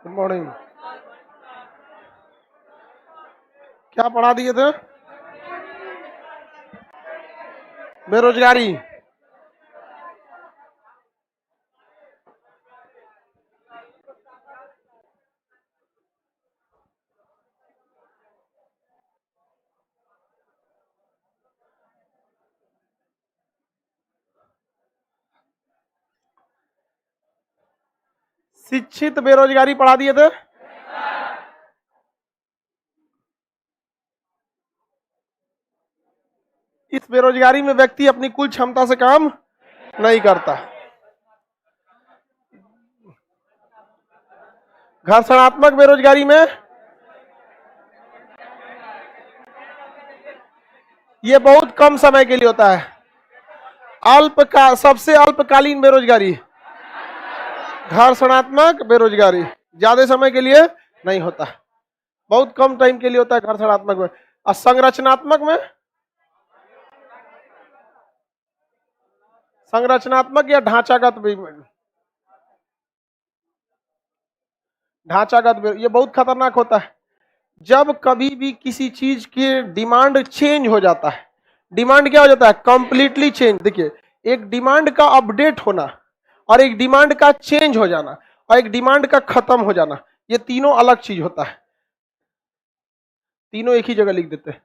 Good morning. क्या पढ़ा दिए थे? बेरोजगारी। शिक्षित बेरोजगारी पढ़ा दिए थे। इस बेरोजगारी में व्यक्ति अपनी कुल क्षमता से काम नहीं करता। घर्षणात्मक बेरोजगारी में ये बहुत कम समय के लिए होता है। सबसे अल्पकालीन बेरोजगारी घर्षणात्मक बेरोजगारी, ज्यादा समय के लिए नहीं होता, बहुत कम टाइम के लिए होता है घर्षणात्मक में। और संरचनात्मक या ढांचागत ये बहुत खतरनाक होता है। जब कभी भी किसी चीज की डिमांड चेंज हो जाता है, डिमांड क्या हो जाता है? Completely change. देखिए, एक डिमांड का अपडेट होना और एक डिमांड का चेंज हो जाना और एक डिमांड का खत्म हो जाना, ये तीनों अलग चीज होता है। तीनों एक ही जगह लिख देते हैं।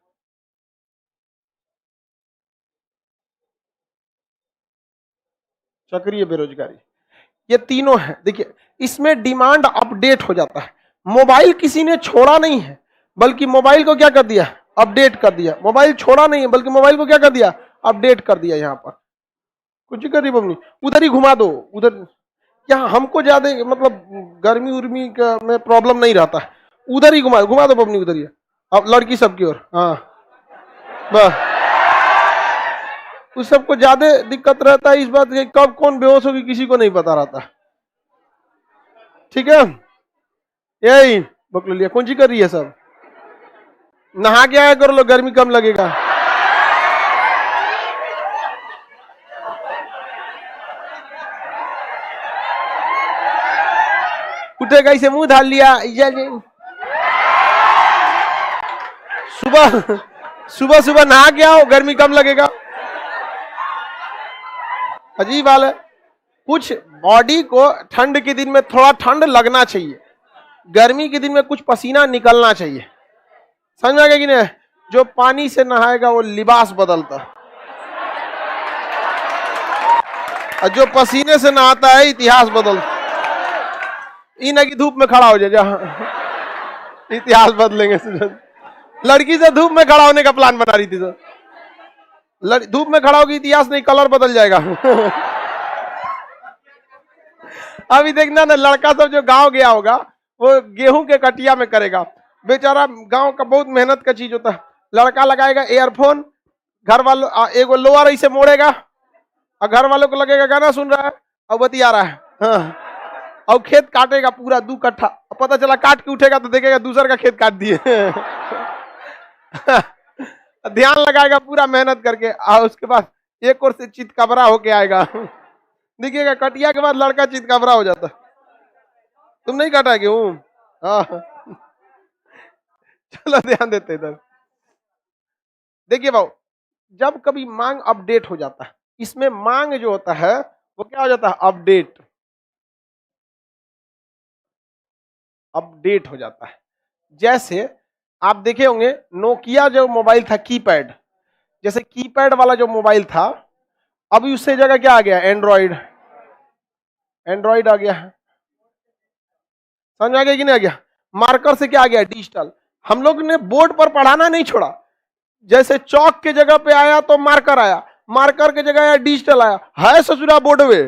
चक्रीय बेरोजगारी, ये तीनों है। देखिए, इसमें डिमांड अपडेट हो जाता है। मोबाइल किसी ने छोड़ा नहीं है, बल्कि मोबाइल को क्या कर दिया? अपडेट कर दिया। मोबाइल छोड़ा नहीं है, बल्कि मोबाइल को क्या कर दिया? अपडेट कर दिया। यहाँ पर कुछ कर दी मम्मी, उधर ही घुमा दो, उधर। यहाँ हमको ज्यादा मतलब गर्मी उर्मी का में प्रॉब्लम नहीं रहता है, उधर ही घुमा घुमा दो मम्मी, उधर ही। अब लड़की सबकी ओर, हाँ बस। उस सबको ज्यादा दिक्कत रहता है इस बात की, कब कौन बेहोश होगी किसी को नहीं पता रहता। ठीक है, यही बकलोलिया कौन सी कर रही है सब? नहा के आया करो, लो गर्मी कम लगेगा। उठेगा इसे मुंह धाल लिया। सुबह सुबह सुबह नहा के आओ, गर्मी कम लगेगा। अजीब हाल है। कुछ बॉडी को ठंड के दिन में थोड़ा ठंड लगना चाहिए, गर्मी के दिन में कुछ पसीना निकलना चाहिए। समझ में आ गया कि नहीं? जो पानी से नहाएगा वो लिबास बदलता, और जो पसीने से नहाता है इतिहास बदलता। इन की धूप में खड़ा हो जाए, जहां इतिहास बदलेंगे। लड़की से धूप में खड़ा होने का प्लान बना रही थी सर। धूप में खड़ा होगी, इतिहास नहीं, कलर बदल जाएगा। अभी देखना ना, लड़का सब जो गांव गया होगा वो गेहूं के कटिया में करेगा। बेचारा गांव का बहुत मेहनत का चीज होता है। लड़का लगाएगा एयरफोन, घर वालों एगो लोअर ऐसे मोड़ेगा और घर वालों को लगेगा गाना सुन रहा है और बतिया रहा है। हाँ। और खेत काटेगा पूरा 2 कट्ठा, पता चला काट के उठेगा तो देखेगा दूसर का खेत काट दिए। ध्यान लगाएगा पूरा मेहनत करके, और उसके बाद एक और से चितकबरा होके आएगा। देखिएगा कटिया के बाद लड़का चितकबरा हो जाता। तुम नहीं काटा गेहूं? हाँ, चलो ध्यान देते इधर। देखिए भाव, जब कभी मांग अपडेट हो जाता है, इसमें मांग जो होता है वो क्या हो जाता है? अपडेट हो जाता है। जैसे आप देखे होंगे नोकिया जो मोबाइल था, कीपैड, जैसे कीपैड वाला जो मोबाइल था, अभी उससे जगह क्या आ गया? एंड्रॉइड आ गया है। समझ आ गया कि नहीं आ गया? मार्कर से क्या आ गया? डिजिटल। हम लोग ने बोर्ड पर पढ़ाना नहीं छोड़ा। जैसे चौक के जगह पे आया तो मार्कर आया, मार्कर के जगह आया डिजिटल आया। है ससुरा बोर्ड वे,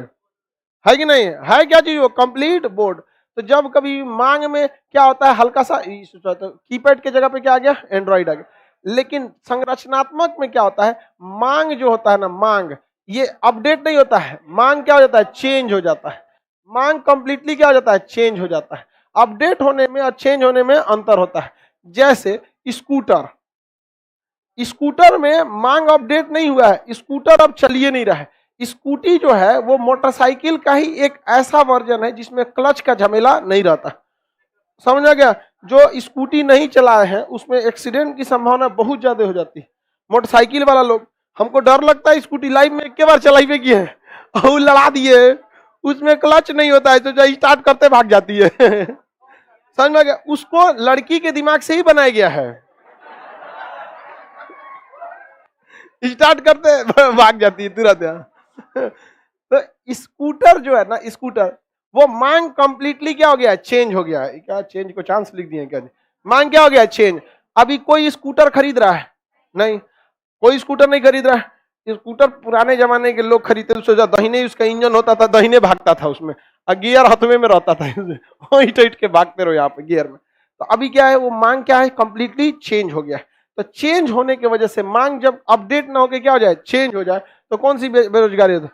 है कि नहीं? है क्या चीज वो? Complete board. तो जब कभी मांग में क्या होता है, हल्का सा कीपैड के जगह पे क्या आ गया? एंड्रॉइड आ गया। लेकिन संरचनात्मक में क्या होता है? मांग जो होता है ना, मांग ये अपडेट नहीं होता है। मांग क्या हो जाता है? चेंज हो जाता है। मांग कंप्लीटली क्या हो जाता है? चेंज हो जाता है। अपडेट होने में और चेंज होने में अंतर होता है। जैसे स्कूटर, स्कूटर में मांग अपडेट नहीं हुआ है, स्कूटर अब चलिए नहीं रहा है। स्कूटी जो है वो मोटरसाइकिल का ही एक ऐसा वर्जन है जिसमें क्लच का झमेला नहीं रहता। समझ आ गया? जो स्कूटी नहीं चलाए हैं उसमें एक्सीडेंट की संभावना बहुत ज्यादा हो जाती है। मोटरसाइकिल वाला लोग, हमको डर लगता है, स्कूटी लाइफ में एक बार चलाई हुई की है और लड़ा दिए, उसमें क्लच नहीं होता है तो जो स्टार्ट करते भाग जाती है समझ में आ गया? उसको लड़की के दिमाग से ही बनाया गया है, स्टार्ट करते भाग जाती है तुरंत यहाँ तो स्कूटर जो है ना, स्कूटर वो मांग कंप्लीटली क्या हो गया है? चेंज हो गया है। क्या चेंज को चांस लिख दिए क्या? मांग क्या हो गया है? चेंज। अभी कोई स्कूटर खरीद रहा है नहीं, कोई स्कूटर नहीं खरीद रहा है। स्कूटर पुराने जमाने के लोग खरीदते, सोचा दहीने उसका इंजन होता था, दहीने भागता था उसमें, और गियर हथवे में रहता था वही टाइट के भागते रहो यहाँ पे गियर में। तो अभी क्या है, वो मांग क्या है? कंप्लीटली चेंज हो गया है। तो चेंज होने की वजह से मांग जब अपडेट ना होकर क्या हो जाए? चेंज हो जाए, तो कौन सी बेरोजगारी होती है?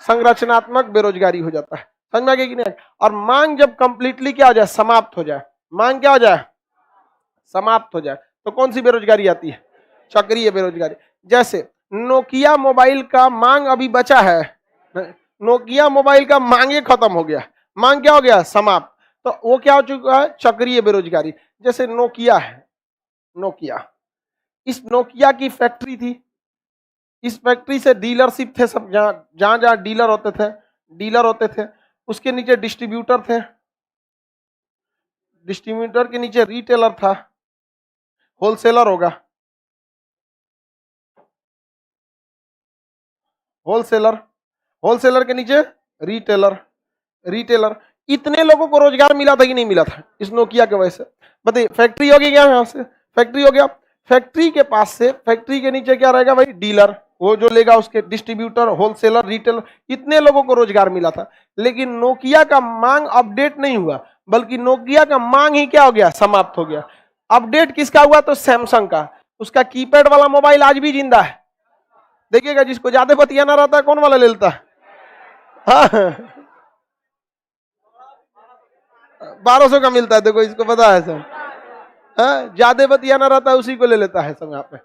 संरचनात्मक बेरोजगारी हो जाता है। समझ में आ गया कि नहीं? और मांग जब कंप्लीटली क्या हो जाए? समाप्त हो जाए, मांग क्या हो जाए? समाप्त हो जाए, तो कौन सी बेरोजगारी आती है? चक्रीय बेरोजगारी। जैसे नोकिया मोबाइल का मांग अभी बचा है, नोकिया मोबाइल का मांगे खत्म हो गया, मांग क्या हो गया? समाप्त। तो वो क्या हो चुका है? चक्रीय बेरोजगारी। जैसे नोकिया है, नोकिया, इस नोकिया की फैक्ट्री थी, इस फैक्ट्री से डीलरशिप थे सब, जहां जहां डीलर होते थे, डीलर होते थे, उसके नीचे डिस्ट्रीब्यूटर थे, डिस्ट्रीब्यूटर के नीचे रिटेलर था, होलसेलर होगा, होलसेलर, होलसेलर के नीचे रिटेलर, रिटेलर। इतने लोगों को रोजगार मिला था कि नहीं मिला था इस नोकिया की वजह से? बताइए, फैक्ट्री होगी क्या? यहाँ से फैक्ट्री हो गया, फैक्ट्री के पास से, फैक्ट्री के नीचे क्या रहेगा भाई? डीलर, वो जो लेगा उसके, डिस्ट्रीब्यूटर, होलसेलर, रिटेलर, इतने लोगों को रोजगार मिला था। लेकिन नोकिया का मांग अपडेट नहीं हुआ, बल्कि नोकिया का मांग ही क्या हो गया? समाप्त हो गया। अपडेट किसका हुआ? तो सैमसंग का। उसका कीपैड वाला मोबाइल आज भी जिंदा है। देखिएगा, जिसको ज्यादा बतियाना रहता है कौन वाला ले लेता है? हाँ, 1200 का मिलता है, देखो इसको पता है सब। हाँ, ज्यादा बतियाना रहता है उसी को ले लेता है सब यहाँ पे।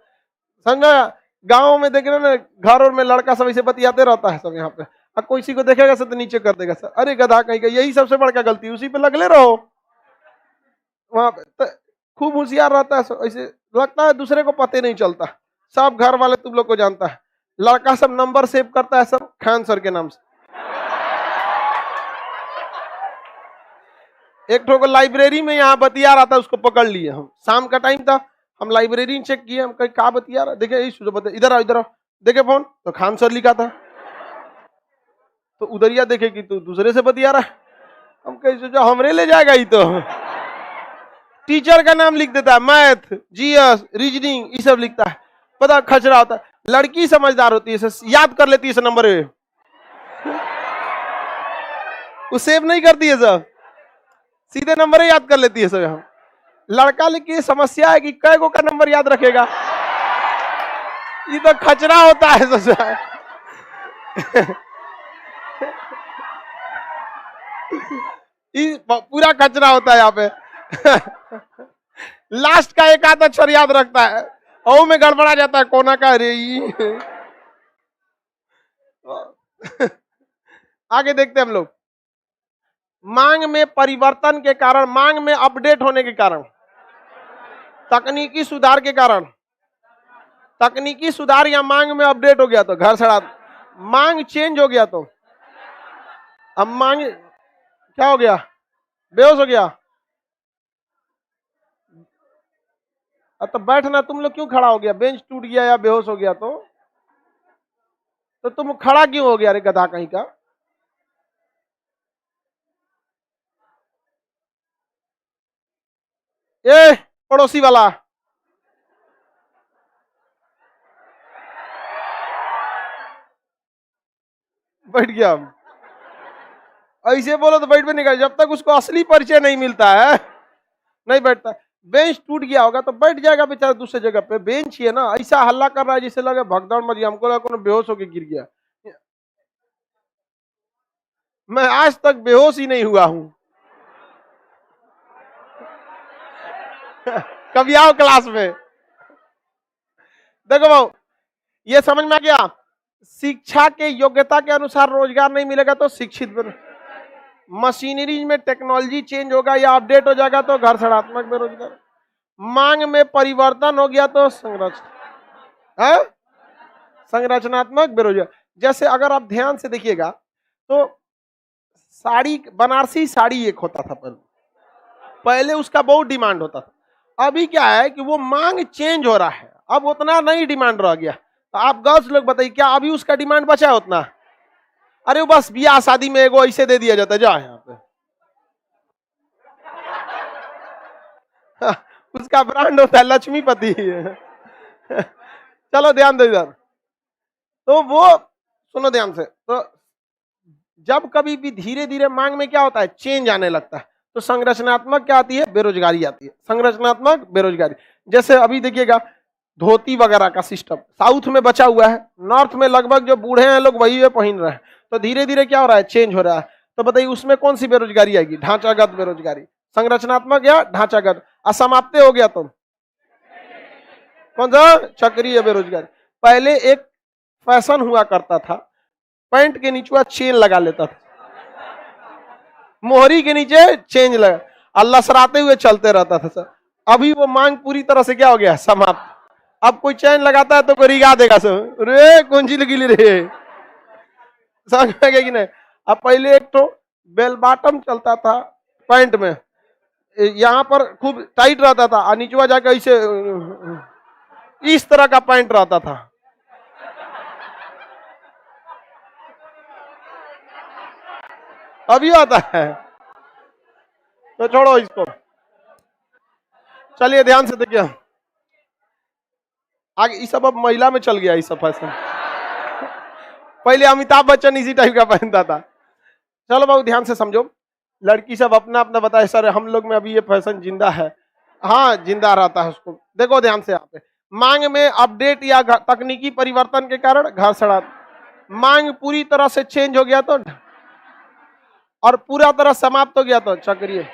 समझा? गाँव में देख रहे ना, घर और में लड़का सब ऐसे बतियाते रहता है सब यहाँ पे। अब कोई किसी को देखेगा सर तो नीचे कर देगा सर, अरे गधा कहीं का, यही सबसे बड़का गलती, उसी पे लगले रहो वहां पे। तो खूब होशियार रहता है सब, ऐसे लगता है दूसरे को पते नहीं चलता, सब घर वाले तुम लोग को जानता है। लड़का सब नंबर सेव करता है सब खान सर के नाम से। एक ठो को लाइब्रेरी में यहाँ बतिया रहा था, उसको पकड़ लिए हम, शाम का टाइम था, हम लाइब्रेरी चेक किए, हम कहीं कहा बतिया रहा, देखे इधर आओ, इधर आओ, देखे फोन तो खान सर लिखा था, तो उधरिया देखे कि तू दूसरे से बतिया रहा है। हम कहीं सोचा हमरे ले जाएगा ही, तो टीचर का नाम लिख देता है, मैथ, जीएस, रीजनिंग, ये सब लिखता है, पता खचरा होता है। लड़की समझदार होती है, याद कर लेती है इस नंबर में, वो सेव नहीं करती है सब, सीधे नंबर ही याद कर लेती है सब। यहाँ लड़का लेकिन समस्या है कि कै गो का नंबर याद रखेगा, ये तो खचरा होता है सबसे पूरा कचरा होता है यहाँ पे लास्ट का एक आधा अक्षर याद रखता है और में गड़बड़ा जाता है, कोना का रे आगे देखते हैं हम लोग। मांग में परिवर्तन के कारण, मांग में अपडेट होने के कारण, तकनीकी सुधार के कारण, तकनीकी सुधार या मांग में अपडेट हो गया तो घर सड़ा, मांग चेंज हो गया तो अब मांग क्या हो गया? बेहोश हो गया। अब तो बैठना, तुम लोग क्यों खड़ा हो गया? बेंच टूट गया या बेहोश हो गया तो तुम खड़ा क्यों हो गया रे गधा कहीं का? ए पड़ोसी वाला, बैठ गया। ऐसे बोलो तो बैठ भी नहीं गया, जब तक उसको असली परिचय नहीं मिलता है नहीं बैठता। बेंच टूट गया होगा तो बैठ जाएगा बेचारा दूसरी जगह पे, बेंच ही है ना। ऐसा हल्ला कर रहा है जिससे लगे भगदड़ मच गया, हमको लगा बेहोश होकर गिर गया। मैं आज तक बेहोश ही नहीं हुआ हूं कभी आओ क्लास में। देखो भाऊ, ये समझ में आ गया, शिक्षा के योग्यता के अनुसार रोजगार नहीं मिलेगा तो शिक्षित बनो। मशीनरी में टेक्नोलॉजी चेंज होगा या अपडेट हो जाएगा तो घर्षणात्मक बेरोजगारी। मांग में परिवर्तन हो गया तो संरचनात्मक बेरोजगारी। जैसे अगर आप ध्यान से देखिएगा तो साड़ी, बनारसी साड़ी एक होता था पहले उसका बहुत डिमांड होता था। अभी क्या है कि वो मांग चेंज हो रहा है, अब उतना नहीं डिमांड रह गया। तो आप गर्ल्स लोग बताइए क्या अभी उसका डिमांड बचा है उतना? अरे वो बस ब्याह शादी में एगो ऐसे दे दिया जाता है, जा यहाँ पे उसका ब्रांड होता है लक्ष्मीपति। चलो ध्यान दो इधर। तो वो सुनो ध्यान से, तो जब कभी भी धीरे धीरे मांग में क्या होता है, चेंज आने लगता है, तो संरचनात्मक क्या आती है, बेरोजगारी आती है। संरचनात्मक बेरोजगारी, जैसे अभी देखिएगा धोती वगैरह का सिस्टम साउथ में बचा हुआ है, नॉर्थ में लगभग जो बूढ़े हैं लोग वही ये पहन रहे हैं। तो धीरे धीरे क्या हो रहा है, चेंज हो रहा है। तो बताइए उसमें कौन सी बेरोजगारी आएगी, ढांचागत बेरोजगारी, संरचनात्मक या ढांचागत? असमाप्त हो गया तो कौन सा, चक्रीय बेरोजगारी। पहले एक फैशन हुआ करता था, पैंट के नीचे चेन लगा लेता था, मोहरी के नीचे चेंज लगा, अल्लाह सराते हुए चलते रहता था सर। अभी वो मांग पूरी तरह से क्या हो गया, समाप्त। अब कोई चैन लगाता है तो कोई रिगा देगा सर, रे कौन सी लगी रे, समझ में कि नहीं? अब पहले एक तो बेल बॉटम चलता था पैंट में, यहाँ पर खूब टाइट रहता था और नीचवा जाकर ऐसे इस तरह का पैंट रहता था। अभी आता है तो छोड़ो इसको, चलिए ध्यान से देखिए आगे। ये सब अब महिला में चल गया ये सब फैशन, पहले अमिताभ बच्चन इसी टाइप का पहनता था। चलो बाबू ध्यान से समझो, लड़की सब अपना अपना बताए सर हम लोग में अभी ये फैशन जिंदा है। हाँ जिंदा रहता है उसको। देखो ध्यान से, यहाँ पे मांग में अपडेट या तकनीकी परिवर्तन के कारण घर्षण, मांग पूरी तरह से चेंज हो गया तो, और पूरा तरह समाप्त हो गया तो चक्रीय।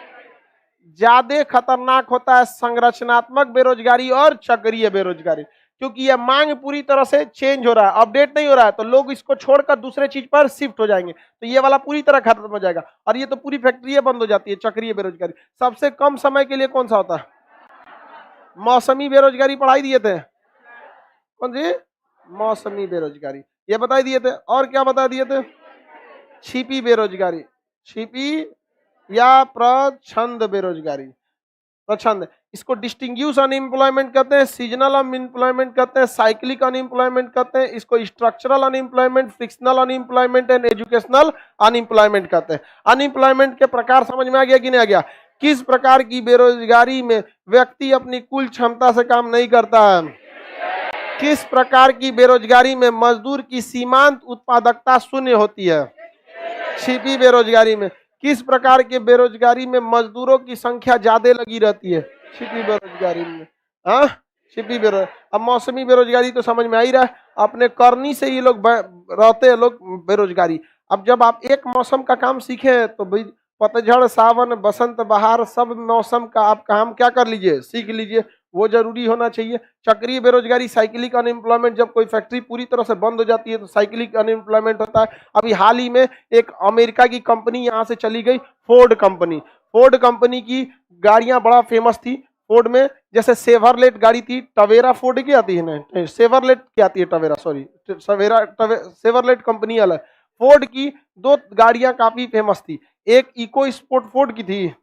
ज्यादा खतरनाक होता है संरचनात्मक बेरोजगारी और चक्रीय बेरोजगारी, क्योंकि यह मांग पूरी तरह से चेंज हो रहा है, अपडेट नहीं हो रहा है, तो लोग इसको छोड़कर दूसरे चीज पर शिफ्ट हो जाएंगे, तो ये वाला पूरी तरह खत्म हो जाएगा और ये तो पूरी फैक्ट्री बंद हो जाती है। चक्रीय बेरोजगारी सबसे कम समय के लिए कौन सा होता है, मौसमी बेरोजगारी पढ़ाई दिए थे, कौन सी, मौसमी बेरोजगारी ये बताई दिए थे। और क्या बता दिए थे, छिपी बेरोजगारी, छिपी या प्रछंद बेरोजगारी, प्रछंद। इसको डिस्टिंग्यूश अनएम्प्लॉयमेंट कहते हैं, सीजनल अनएम्प्लॉयमेंट कहते हैं, साइक्लिक अनएम्प्लॉयमेंट कहते हैं, इसको structural unemployment, frictional unemployment and educational unemployment कहते हैं। अनएम्प्लॉयमेंट के प्रकार समझ में आ गया कि नहीं आ गया? किस प्रकार की बेरोजगारी में व्यक्ति अपनी कुल क्षमता से काम नहीं करता है, किस प्रकार की बेरोजगारी में मजदूर की सीमांत उत्पादकता शून्य होती है, छिपी बेरोजगारी में। किस प्रकार के बेरोजगारी में मजदूरों की संख्या ज्यादा लगी रहती है, छिपी बेरोजगारी में। हाँ छिपी बेरोजगारी। अब मौसमी बेरोजगारी तो समझ में आ ही रहा है, अपने करनी से ये लोग रहते हैं लोग बेरोजगारी। अब जब आप एक मौसम का काम सीखे तो भाई पतझड़ सावन बसंत बहार सब मौसम का आप काम क्या कर लीजिए, सीख लीजिए, वो जरूरी होना चाहिए। चक्रीय बेरोजगारी, साइक्लिक अनएम्प्लॉयमेंट, जब कोई फैक्ट्री पूरी तरह से बंद हो जाती है तो साइक्लिक अनएम्प्लॉयमेंट होता है। अभी हाल ही में एक अमेरिका की कंपनी यहाँ से चली गई, फोर्ड कंपनी। फोर्ड कंपनी की गाड़ियां बड़ा फेमस थी। फोर्ड में जैसे सेवरलेट गाड़ी थी, टवेरा फोर्ड की आती है ना, सेवरलेट की आती है, टवेरा सॉरी, सेवरलेट कंपनी अलग। फोर्ड की दो गाड़ियां काफी फेमस थी, एक इको स्पोर्ट फोर्ड की थी,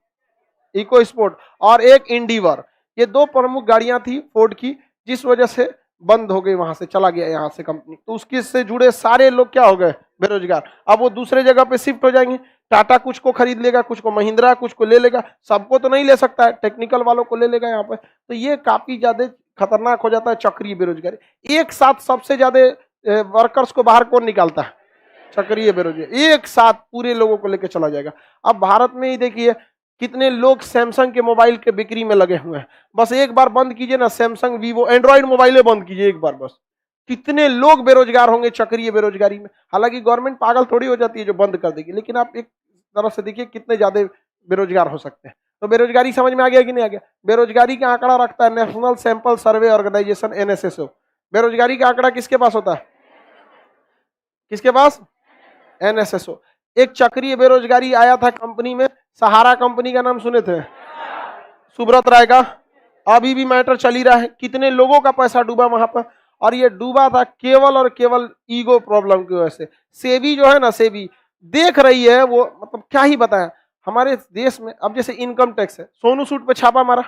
इको स्पोर्ट, और एक इंडिवर। ये दो प्रमुख गाड़ियां थी फोर्ड की, जिस वजह से बंद हो गई, वहां से चला गया यहाँ से कंपनी, तो उसके से जुड़े सारे लोग क्या हो गए, बेरोजगार। अब वो दूसरे जगह पे शिफ्ट हो जाएंगे। टाटा कुछ को खरीद लेगा, कुछ को महिंद्रा, कुछ को ले लेगा, सबको तो नहीं ले सकता है, टेक्निकल वालों को ले लेगा यहाँ पे। तो ये काफी ज्यादा खतरनाक हो जाता है चक्रीय बेरोजगारी। एक साथ सबसे ज्यादा वर्कर्स को बाहर कौन निकालता है, चक्रीय बेरोजगारी, एक साथ पूरे लोगों को लेकर चला जाएगा। अब भारत में ही देखिए कितने लोग सैमसंग के मोबाइल के बिक्री में लगे हुए हैं। बस एक बार बंद कीजिए ना, सैमसंग वीवो एंड्रॉइड मोबाइलें बंद कीजिए एक बार, बस कितने लोग बेरोजगार होंगे चक्रीय बेरोजगारी में। हालांकि गवर्नमेंट पागल थोड़ी हो जाती है जो बंद कर देगी, लेकिन आप एक तरफ से देखिए कितने ज्यादा बेरोजगार हो सकते हैं। तो बेरोजगारी समझ में आ गया कि नहीं आ गया? बेरोजगारी का आंकड़ा रखता है national sample survey organisation, NSSO. बेरोजगारी का आंकड़ा किसके पास होता है, किसके पास, एनएसएसओ। एक चक्रीय बेरोजगारी आया था कंपनी में, सहारा कंपनी का नाम सुने थे, सुब्रत राय का, अभी भी मैटर चल ही रहा है, कितने लोगों का पैसा डूबा वहां पर, और ये डूबा था केवल और केवल ईगो प्रॉब्लम की वजह से। सेबी जो है ना, सेबी देख रही है, वो मतलब क्या ही बताएं हमारे देश में। अब जैसे इनकम टैक्स है, सोनू सूद पे छापा मारा,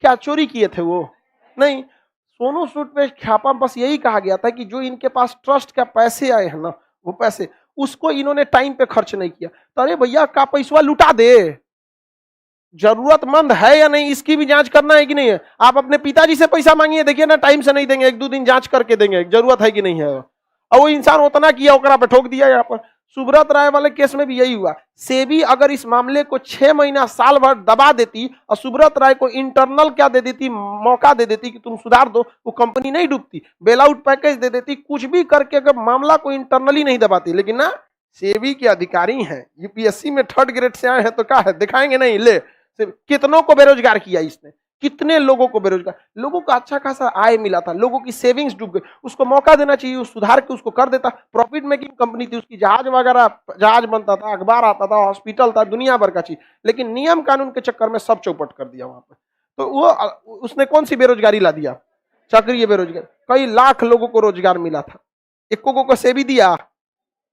क्या चोरी किए थे वो? नहीं, सोनू सूद पे छापा बस यही कहा गया था कि जो इनके पास ट्रस्ट का पैसे आए हैं ना, वो पैसे उसको इन्होंने टाइम पे खर्च नहीं किया। तो अरे भैया का पैसा लुटा दे, जरूरतमंद है या नहीं इसकी भी जांच करना है कि नहीं है। आप अपने पिताजी से पैसा मांगिए, देखिए ना टाइम से नहीं देंगे, एक दो दिन जांच करके देंगे जरूरत है कि नहीं है। और वो इंसान उतना किया, ओकरा पे ठोक दिया। यहाँ पर सुब्रत राय वाले केस में भी यही हुआ। सेबी अगर इस मामले को 6 महीना साल भर दबा देती और सुब्रत राय को इंटरनल क्या दे देती, मौका दे देती कि तुम सुधार दो, वो कंपनी नहीं डूबती, बेल आउट पैकेज दे देती, कुछ भी करके अगर मामला को इंटरनली नहीं दबाती। लेकिन ना, सेबी के अधिकारी हैं, यूपीएससी में 3rd ग्रेड से आए हैं, तो क्या है दिखाएंगे नहीं। ले कितनों को बेरोजगार किया इसने, कितने लोगों को बेरोजगार, लोगों को अच्छा खासा आय मिला था, लोगों की सेविंग्स डूब गई। उसको मौका देना चाहिए, उस सुधार के उसको कर देता। प्रॉफिट मेकिंग कंपनी थी उसकी, जहाज वगैरह, जहाज बनता था, अखबार आता था, हॉस्पिटल था, दुनिया भर का चीज। लेकिन नियम कानून के चक्कर में सब चौपट कर दिया वहां पर। तो वो उसने कौन सी बेरोजगारी ला दिया? चक्रीय बेरोजगारी। कई लाख लोगों को रोजगार मिला था, एक को सेबी दिया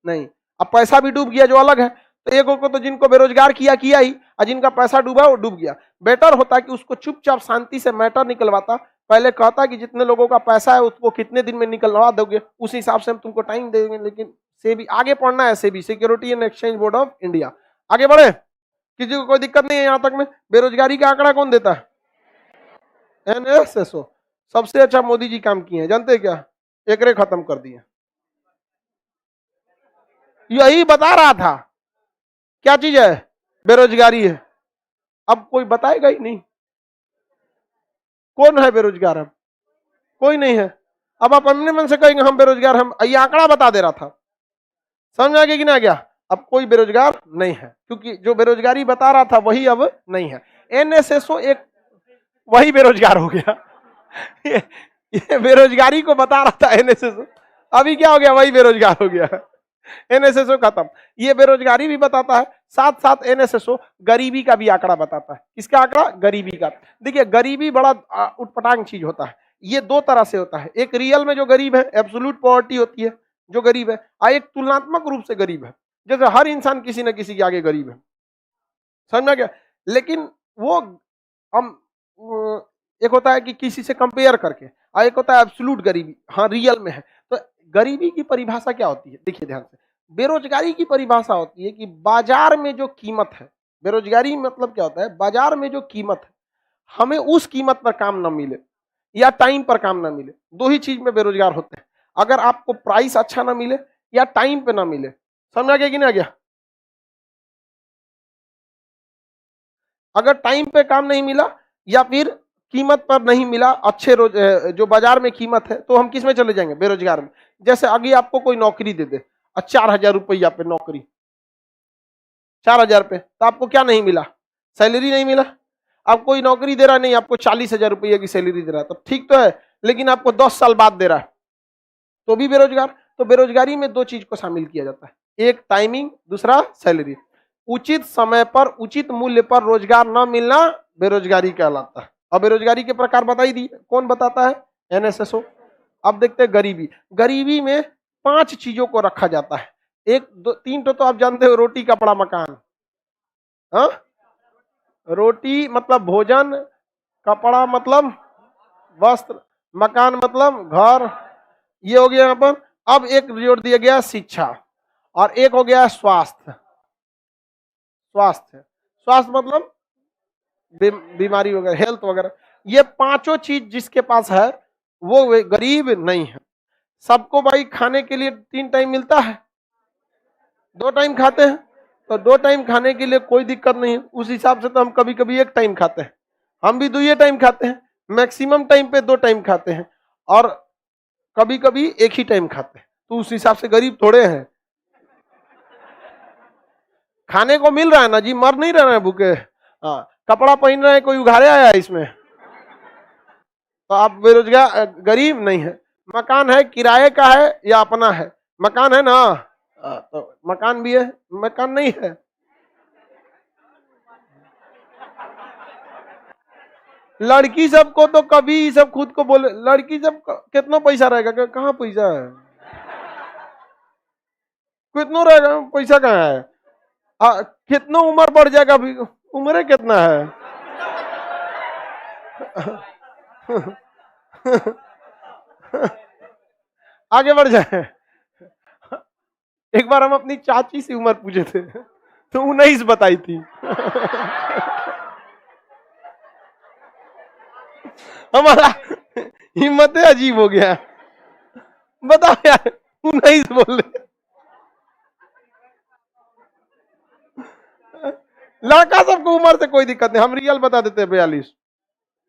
नहीं। अब पैसा भी डूब गया जो अलग है, तो एक को तो जिनको बेरोजगार किया ही, और जिनका पैसा डूबा वो डूब गया। बेटर होता कि उसको चुपचाप शांति से मैटर निकलवाता, पहले कहता कि जितने लोगों का पैसा है उसको कितने दिन में निकलवा दोगे, उस हिसाब से हम तुमको टाइम देंगे। लेकिन सेबी आगे पढ़ना है, SEBI security and exchange board of India, आगे बढ़े, किसी को कोई दिक्कत नहीं है यहां तक में। बेरोजगारी का आंकड़ा कौन देता है? NSSO। सबसे अच्छा मोदी जी काम किए हैं, जानते हैं क्या? एकरे खत्म कर दिए। यही बता रहा था, क्या चीज है? बेरोजगारी है। अब कोई बताएगा ही नहीं, कौन है बेरोजगार? हम कोई नहीं है। अब आप अपने मन से कहेंगे हम बेरोजगार, हम ये आंकड़ा बता दे रहा था, समझ आ गया कि ना गया? अब कोई बेरोजगार नहीं है, क्योंकि जो बेरोजगारी बता रहा था वही अब नहीं है। NSSO एक वही बेरोजगार हो गया। ये बेरोजगारी को बता रहा था NSSO, अभी क्या हो गया? वही बेरोजगार हो गया। NSSO खत्म। ये बेरोजगारी भी बताता है, साथ साथ NSSO गरीबी का भी आंकड़ा बताता है। किसका आंकड़ा? गरीबी का। देखिए, गरीबी बड़ा उटपटांग चीज होता है। ये दो तरह से होता है, एक रियल में जो गरीब है, एब्सोल्यूट पॉवर्टी होती है जो गरीब है, और एक तुलनात्मक रूप से गरीब है, जैसे हर इंसान किसी न किसी के आगे गरीब है, समझ में गया? लेकिन वो हम एक होता है कि किसी से कंपेयर करके, और एक होता है एब्सोल्यूट गरीबी, हाँ रियल में है। तो गरीबी की परिभाषा क्या होती है? देखिए ध्यान से, बेरोजगारी की परिभाषा होती है कि बाजार में जो कीमत है, बेरोजगारी मतलब क्या होता है? बाजार में जो कीमत है, हमें उस कीमत पर काम ना मिले या टाइम पर काम ना मिले, दो ही चीज में बेरोजगार होते हैं। अगर आपको प्राइस अच्छा ना मिले या टाइम पे ना मिले, समझा गया कि नहीं गया? अगर टाइम पे काम नहीं मिला या फिर कीमत पर नहीं मिला, अच्छे रोज जो बाजार में कीमत है, तो हम किस में चले जाएंगे? बेरोजगार में। जैसे अभी आपको कोई नौकरी दे दे और 4,000 रुपया पे नौकरी, 4,000 पे, तो आपको क्या नहीं मिला? सैलरी नहीं मिला। अब कोई नौकरी दे रहा नहीं, आपको 40,000 रुपया की सैलरी दे रहा है, तो ठीक तो है, लेकिन आपको 10 साल बाद दे रहा है, तो भी बेरोजगार। तो बेरोजगारी में दो चीज को शामिल किया जाता है, एक टाइमिंग, दूसरा सैलरी। उचित समय पर उचित मूल्य पर रोजगार न मिलना बेरोजगारी कहलाता है। अब बेरोजगारी के प्रकार बताई दी, कौन बताता है? NSSO। अब देखते हैं गरीबी। गरीबी में 5 चीजों को रखा जाता है, एक दो तीन तो आप जानते हो, रोटी कपड़ा मकान। हाँ, रोटी मतलब भोजन, कपड़ा मतलब वस्त्र, मकान मतलब घर, ये हो गया यहाँ पर। अब एक जोड़ दिया गया शिक्षा, और एक हो गया स्वास्थ्य। स्वास्थ्य, स्वास्थ्य मतलब बीमारी वगैरह, हेल्थ वगैरह। ये पांचों चीज जिसके पास है वो गरीब नहीं है। सबको भाई खाने के लिए 3 टाइम मिलता है, 2 टाइम खाते हैं, तो 2 टाइम खाने के लिए कोई दिक्कत नहीं है। उस हिसाब से तो हम कभी कभी 1 टाइम खाते हैं, हम भी 2 टाइम खाते हैं, मैक्सिमम टाइम पे 2 टाइम खाते हैं, और कभी कभी 1 ही टाइम खाते हैं। तो उस हिसाब से गरीब थोड़े हैं, खाने को मिल रहा है ना जी, मर नहीं रहे हैं भूखे। हाँ, कपड़ा पहन रहे हैं, कोई उघारे आया है इसमें, तो आप बेरोजगार गरीब नहीं है। मकान है, किराए का है या अपना है? मकान है ना, तो मकान भी है, मकान नहीं है। लड़की सबको तो कभी सब खुद को बोले, लड़की सब कितना पैसा रहेगा, कहाँ पैसा है, कितना रहेगा पैसा, कहाँ है। कितना उम्र बढ़ जाएगा, अभी उम्र कितना है। आगे बढ़ जाए। एक बार हम अपनी चाची से उम्र पूछे थे तो 19 बताई थी। हमारा हिम्मत अजीब हो गया, बताओ यार 19 बोल रहे। लड़का सबको उम्र से कोई दिक्कत नहीं, हम रियल बता देते हैं 42,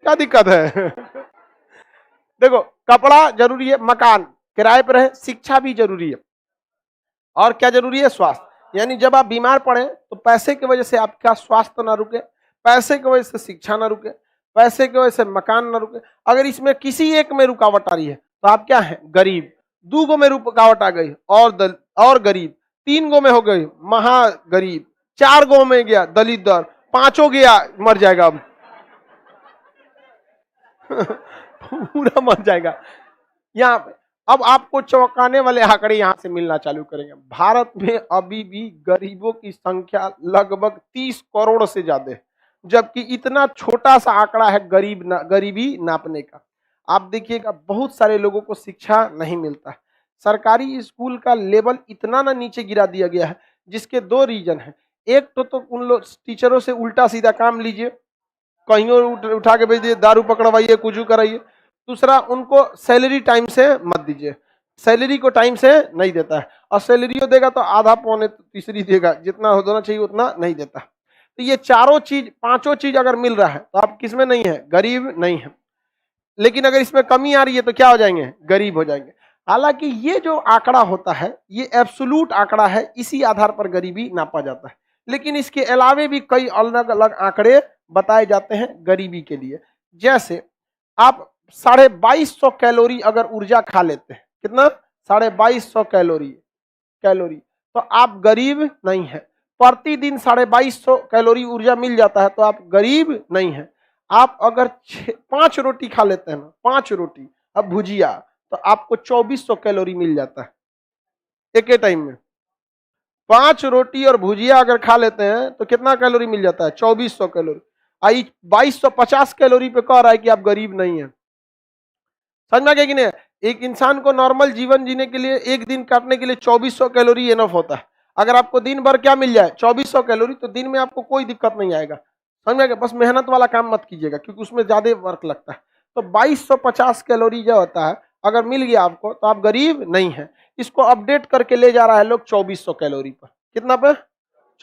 क्या दिक्कत है। देखो कपड़ा जरूरी है, मकान किराए पर है, शिक्षा भी जरूरी है, और क्या जरूरी है, स्वास्थ्य। यानी जब आप बीमार पड़े तो पैसे की वजह से आपका स्वास्थ्य ना रुके, पैसे की वजह से शिक्षा ना रुके, पैसे की वजह से मकान ना रुके। अगर इसमें किसी एक में रुकावट आ रही है तो आप क्या है, गरीब। 2 गो में रुकावट आ गई और गरीब, 3 गो में हो गई महागरीब, 4 गो में गया दलित दर, 5 गया मर जाएगा अब। पूरा मर जाएगा यहाँ पे। अब आपको चौंकाने वाले आंकड़े यहां से मिलना चालू करेंगे। भारत में अभी भी गरीबों की संख्या लगभग 30 करोड़ से ज्यादा है, जबकि इतना छोटा सा आंकड़ा है गरीबी नापने का। आप देखिएगा बहुत सारे लोगों को शिक्षा नहीं मिलता है। सरकारी स्कूल का लेवल इतना ना नीचे गिरा दिया गया है, जिसके 2 रीजन है। एक तो उन लोग टीचरों से उल्टा सीधा काम लीजिए, कहीं और उठा के भेज दिए, दारू पकड़वाइए, कुछ कराइए। दूसरा, उनको सैलरी टाइम से मत दीजिए, सैलरी को टाइम से नहीं देता है, और सैलरी देगा तो आधा पौने तीसरी देगा, जितना होना चाहिए उतना नहीं देता। तो ये चारों चीज, 5 चीज अगर मिल रहा है तो आप किसमें नहीं है, गरीब नहीं है। लेकिन अगर इसमें कमी आ रही है तो क्या हो जाएंगे, गरीब हो जाएंगे। हालांकि ये जो आंकड़ा होता है ये एब्सोल्यूट आंकड़ा है, इसी आधार पर गरीबी नापा जाता है। लेकिन इसके अलावे भी कई अलग अलग आंकड़े बताए जाते हैं गरीबी के लिए। जैसे आप 2250 कैलोरी अगर ऊर्जा खा लेते हैं, कितना, 2250 कैलोरी, तो आप गरीब नहीं है। प्रतिदिन 2250 कैलोरी ऊर्जा मिल जाता है तो आप गरीब नहीं है। आप अगर 5 रोटी खा लेते हैं ना, 5 रोटी अब भुजिया, तो आपको 2400 कैलोरी मिल जाता है एक ही टाइम में। 5 रोटी और भुजिया अगर खा लेते हैं तो कितना कैलोरी मिल जाता है, 2400 कैलोरी। आई 2250 कैलोरी पे कह रहा है कि आप गरीब नहीं है। समझ में आ गया कि नहीं। एक इंसान को नॉर्मल जीवन जीने के लिए, एक दिन काटने के लिए 2400 कैलोरी एनफ होता है। अगर आपको दिन भर क्या मिल जाए, 2400 कैलोरी, तो दिन में आपको कोई दिक्कत नहीं आएगा। समझ में आ गया। बस मेहनत वाला काम मत कीजिएगा, क्योंकि उसमें ज्यादा वर्क लगता है। तो 2250 कैलोरी जो होता है अगर मिल गया आपको तो आप गरीब नहीं है। इसको अपडेट करके ले जा रहा है लोग 2400 कैलोरी पर। कितना पे,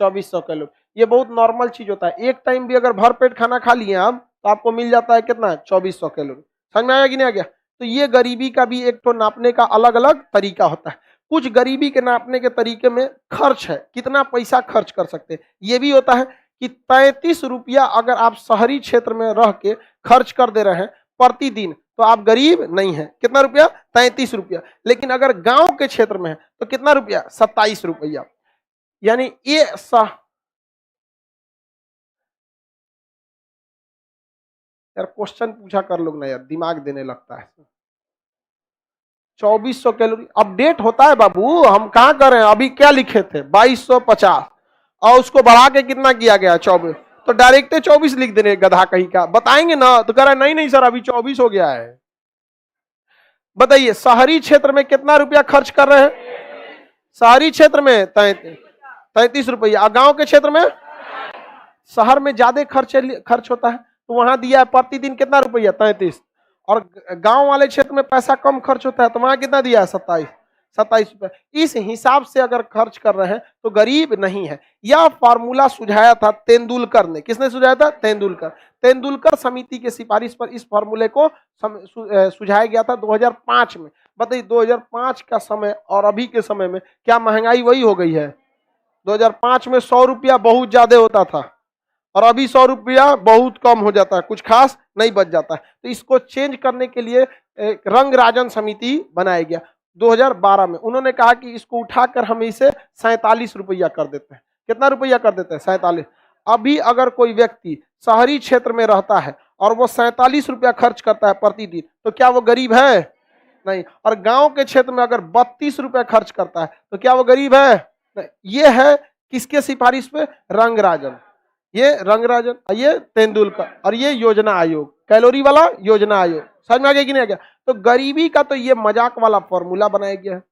2400 कैलोरी। ये बहुत नॉर्मल चीज होता है। एक टाइम भी अगर भर पेट खाना खा लिए आप तो आपको मिल जाता है कितना, 2400 कैलोरी। समझ में आया कि नहीं आ गया। तो ये गरीबी का भी एक तो नापने का अलग अलग तरीका होता है। कुछ गरीबी के नापने के तरीके में खर्च है, कितना पैसा खर्च कर सकते हैं। ये भी होता है कि 33 रुपया अगर आप शहरी क्षेत्र में रह के खर्च कर दे रहे हैं प्रतिदिन तो आप गरीब नहीं है। कितना रुपया, 33 रुपया। लेकिन अगर गांव के क्षेत्र में है तो कितना रुपया, 27 रुपया। यानी ये यार क्वेश्चन पूछा कर लोग ना यार, दिमाग देने लगता है। 2400 कैलोरी अपडेट होता है बाबू, हम कहां कर रहे हैं। अभी क्या लिखे थे, 2250, और उसको बढ़ा के कितना किया गया, 24। तो डायरेक्ट 24 लिख देने, गधा कहीं का। बताएंगे ना तो कह रहा है नहीं नहीं सर अभी 24 हो गया है। बताइए शहरी क्षेत्र में कितना रुपया खर्च कर रहे हैं, शहरी क्षेत्र में 33 रुपया। गांव के क्षेत्र में, शहर में ज्यादा खर्च होता है तो वहां दिया है प्रतिदिन कितना रुपया, 33। और गांव वाले क्षेत्र में पैसा कम खर्च होता है तो वहां कितना दिया है, 27 रुपए। इस हिसाब से अगर खर्च कर रहे हैं तो गरीब नहीं है। यह फार्मूला सुझाया था तेंदुलकर ने। किसने सुझाया था, तेंदुलकर समिति के सिफारिश पर इस फार्मूले को सुझाया गया था 2005 में। बताइए 2005 का समय और अभी के समय में क्या महंगाई वही हो गई है। 2005 में 100 रुपया बहुत ज्यादा होता था और अभी 100 रुपया बहुत कम हो जाता है, कुछ खास नहीं बच जाता है। तो इसको चेंज करने के लिए एक रंग राजन समिति बनाया गया। 2012 में उन्होंने कहा कि इसको उठाकर हम इसे 47 रुपया कर देते हैं। कितना रुपया कर देते हैं? 47। अभी अगर कोई व्यक्ति शहरी क्षेत्र में रहता है और वो 47 रुपया खर्च करता है प्रतिदिन, तो क्या वो गरीब है? नहीं। और गांव के क्षेत्र में अगर 32 रुपया खर्च करता है तो क्या वो गरीब है? नहीं। ये है किसके सिफारिश पे? रंगराजन। ये रंगराजन, ये तेंदुलकर, और ये योजना आयोग, कैलोरी वाला योजना आयोग। समझ में आ गया कि नहीं आ गया? तो गरीबी का तो ये मजाक वाला फॉर्मूला बनाया गया है।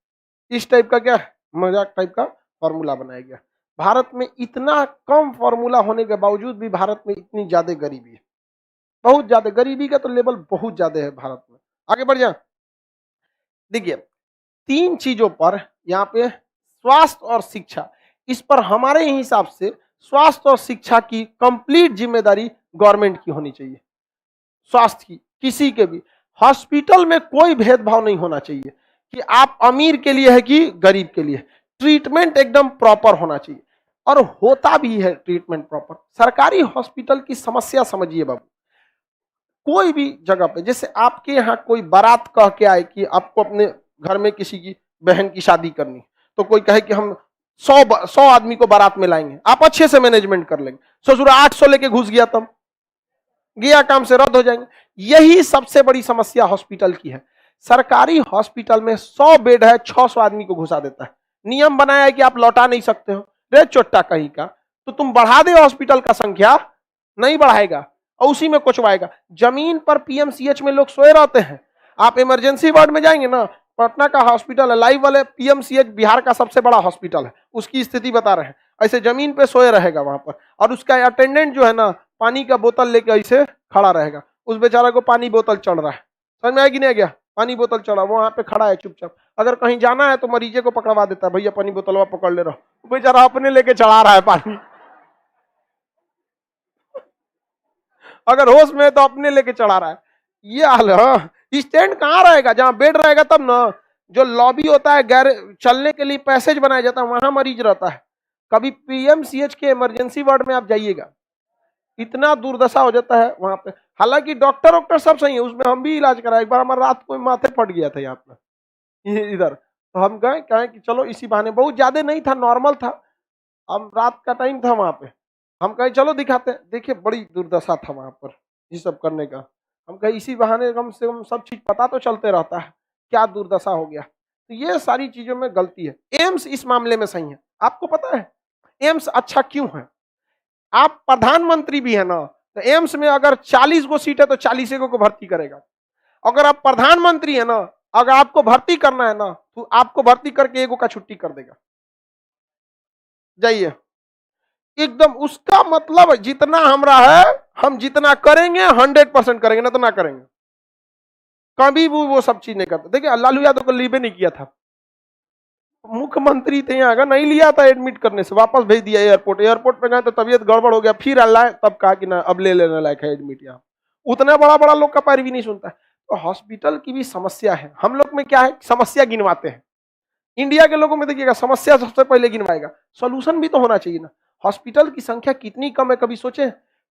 इस टाइप का क्या मजाक टाइप का फॉर्मूला बनाया गया। भारत में इतना कम फॉर्मूला होने के बावजूद भी भारत में इतनी ज्यादा गरीबी है, बहुत ज्यादा गरीबी का तो लेवल बहुत ज्यादा है भारत में। आगे बढ़ जाए, देखिए 3 चीजों पर यहाँ पे स्वास्थ्य और शिक्षा, इस पर हमारे हिसाब से स्वास्थ्य और शिक्षा की कंप्लीट जिम्मेदारी गवर्नमेंट की होनी चाहिए। स्वास्थ्य की किसी के भी हॉस्पिटल में कोई भेदभाव नहीं होना चाहिए कि आप अमीर के लिए है कि गरीब के लिए। ट्रीटमेंट एकदम प्रॉपर होना चाहिए, और होता भी है ट्रीटमेंट प्रॉपर। सरकारी हॉस्पिटल की समस्या समझिए बाबू, कोई भी जगह पे, जैसे आपके यहाँ कोई बारात कह के आए कि आपको अपने घर में किसी की बहन की शादी करनी, तो कोई कहे कि हम 100 आदमी को बारात में लाएंगे, आप अच्छे से मैनेजमेंट कर लेंगे। ससुर 800 लेके घुस गया, तब गया काम से रद्द हो जाएंगे। यही सबसे बड़ी समस्या हॉस्पिटल की है। सरकारी हॉस्पिटल में 100 बेड है, 600 आदमी को घुसा देता है। नियम बनाया है कि आप लौटा नहीं सकते हो। रे चोट्टा कहीं का, तो तुम बढ़ा दे हॉस्पिटल का संख्या, नहीं बढ़ाएगा और उसी में कुचवाएगा। जमीन पर पीएमसीएच में लोग सोए रहते हैं। आप इमरजेंसी वार्ड में जाएंगे ना, पटना का हॉस्पिटल है, लाइव वाले पीएमसीएच बिहार का सबसे बड़ा हॉस्पिटल है, उसकी स्थिति बता रहे हैं। ऐसे जमीन पे सोए रहेगा वहां पर, और उसका अटेंडेंट जो है ना, पानी का बोतल लेके ऐसे खड़ा रहेगा। उस बेचारा को पानी बोतल चढ़ रहा है, समझ में आया कि नहीं आ गया? पानी बोतल चढ़ा, वो वहां पे खड़ा है चुपचाप। अगर कहीं जाना है तो मरीजे को पकड़वा देता है, भैया पानी बोतल पकड़ ले रहा। बेचारा अपने लेके चढ़ा रहा है पानी। अगर होश में है तो अपने लेके चढ़ा रहा है। ये हाल है। स्टैंड कहाँ रहेगा? जहाँ बेड रहेगा तब ना। जो लॉबी होता है, गैर चलने के लिए पैसेज बनाया जाता है, वहां मरीज रहता है। कभी पीएमसीएच के इमरजेंसी वार्ड में आप जाइएगा, इतना दुर्दशा हो जाता है वहां पे। हालांकि डॉक्टर सब सही है, उसमें हम भी इलाज कराए। एक बार हमारा रात को माथे फट गया था यहाँ पे इधर, तो हम गए, कहें कि चलो इसी बहाने, बहुत ज्यादा नहीं था, नॉर्मल था, अब रात का टाइम था वहां पे, हम कहे चलो दिखाते हैं। देखिए बड़ी दुर्दशा था वहां पर ये सब करने का। हम कहे इसी बहाने कम से कम सब चीज पता तो चलते रहता है, क्या दुर्दशा हो गया। तो ये सारी चीजों में गलती है। एम्स इस मामले में सही है। आपको पता है एम्स अच्छा क्यों है? आप प्रधानमंत्री भी है ना, तो एम्स में अगर 40 गो सीट है तो 40 को भर्ती करेगा। अगर आप प्रधानमंत्री है ना, अगर आपको भर्ती करना है ना, तो आपको भर्ती करके एगो का छुट्टी कर देगा। जाइए एकदम, उसका मतलब जितना हमरा है हम जितना करेंगे 100% करेंगे, ना तो ना करेंगे। कभी भी वो सब चीज नहीं करता। देखिए लालू यादव को लीवे नहीं किया था, मुख्यमंत्री थे यहाँ का, नहीं लिया था एडमिट करने से, वापस भेज दिया एयरपोर्ट। एयरपोर्ट पे गए तो तबीयत गड़बड़ हो गया, फिर अल्लाह तब कहा कि ना अब ले लेने लायक है एडमिट। यहाँ उतना बड़ा बड़ा लोग का पैर भी नहीं सुनता है। तो हॉस्पिटल की भी समस्या है। हम लोग में क्या है, समस्या गिनवाते हैं। इंडिया के लोगों में देखिएगा समस्या सबसे पहले गिनवाएगा, सोल्यूशन भी तो होना चाहिए ना। हॉस्पिटल की संख्या कितनी कम है, कभी सोचे?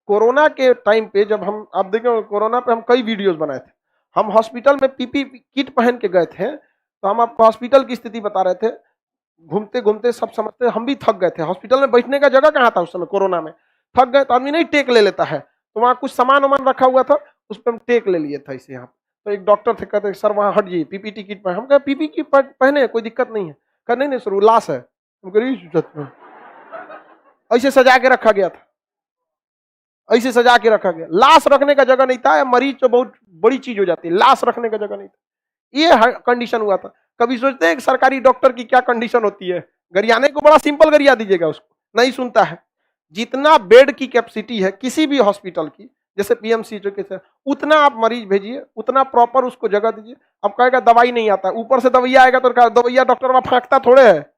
कोरोना के टाइम पे जब हम, आप देखें कोरोना पे हम कई वीडियोस बनाए थे। हम हॉस्पिटल में पीपी किट पहन के गए थे, तो हम आपको हॉस्पिटल की स्थिति बता रहे थे। घूमते घूमते सब समझते, हम भी थक गए थे। हॉस्पिटल में बैठने का जगह कहाँ था उस समय कोरोना में? थक गए तो आदमी नहीं टेक ले लेता है, तो वहाँ कुछ सामान वामान रखा हुआ था, उस पर हम टेक ले लिए था इसे। यहाँ तो एक डॉक्टर थे, कहते सर वहाँ हट जाइए, पीपी किट पहने। हम कहे पीपी किट पहने कोई दिक्कत नहीं है। कहा नहीं सर वो लाश है। ऐसे सजा के रखा गया था, ऐसे सजा के रखा गया। लाश रखने का जगह नहीं था, मरीज तो बहुत बड़ी चीज हो जाती है, लाश रखने का जगह नहीं था। ये कंडीशन हुआ था। कभी सोचते हैं सरकारी डॉक्टर की क्या कंडीशन होती है? गरियाने को बड़ा सिंपल गरिया दीजिएगा, उसको नहीं सुनता है। जितना बेड की कैपेसिटी है किसी भी हॉस्पिटल की, जैसे पीएमसी जो कैसे, उतना आप मरीज भेजिए, उतना प्रॉपर उसको जगह दीजिए। अब कहेगा दवाई नहीं आता, ऊपर से दवाइया आएगा तो दवाइया डॉक्टर वहां फेंकता थोड़े है।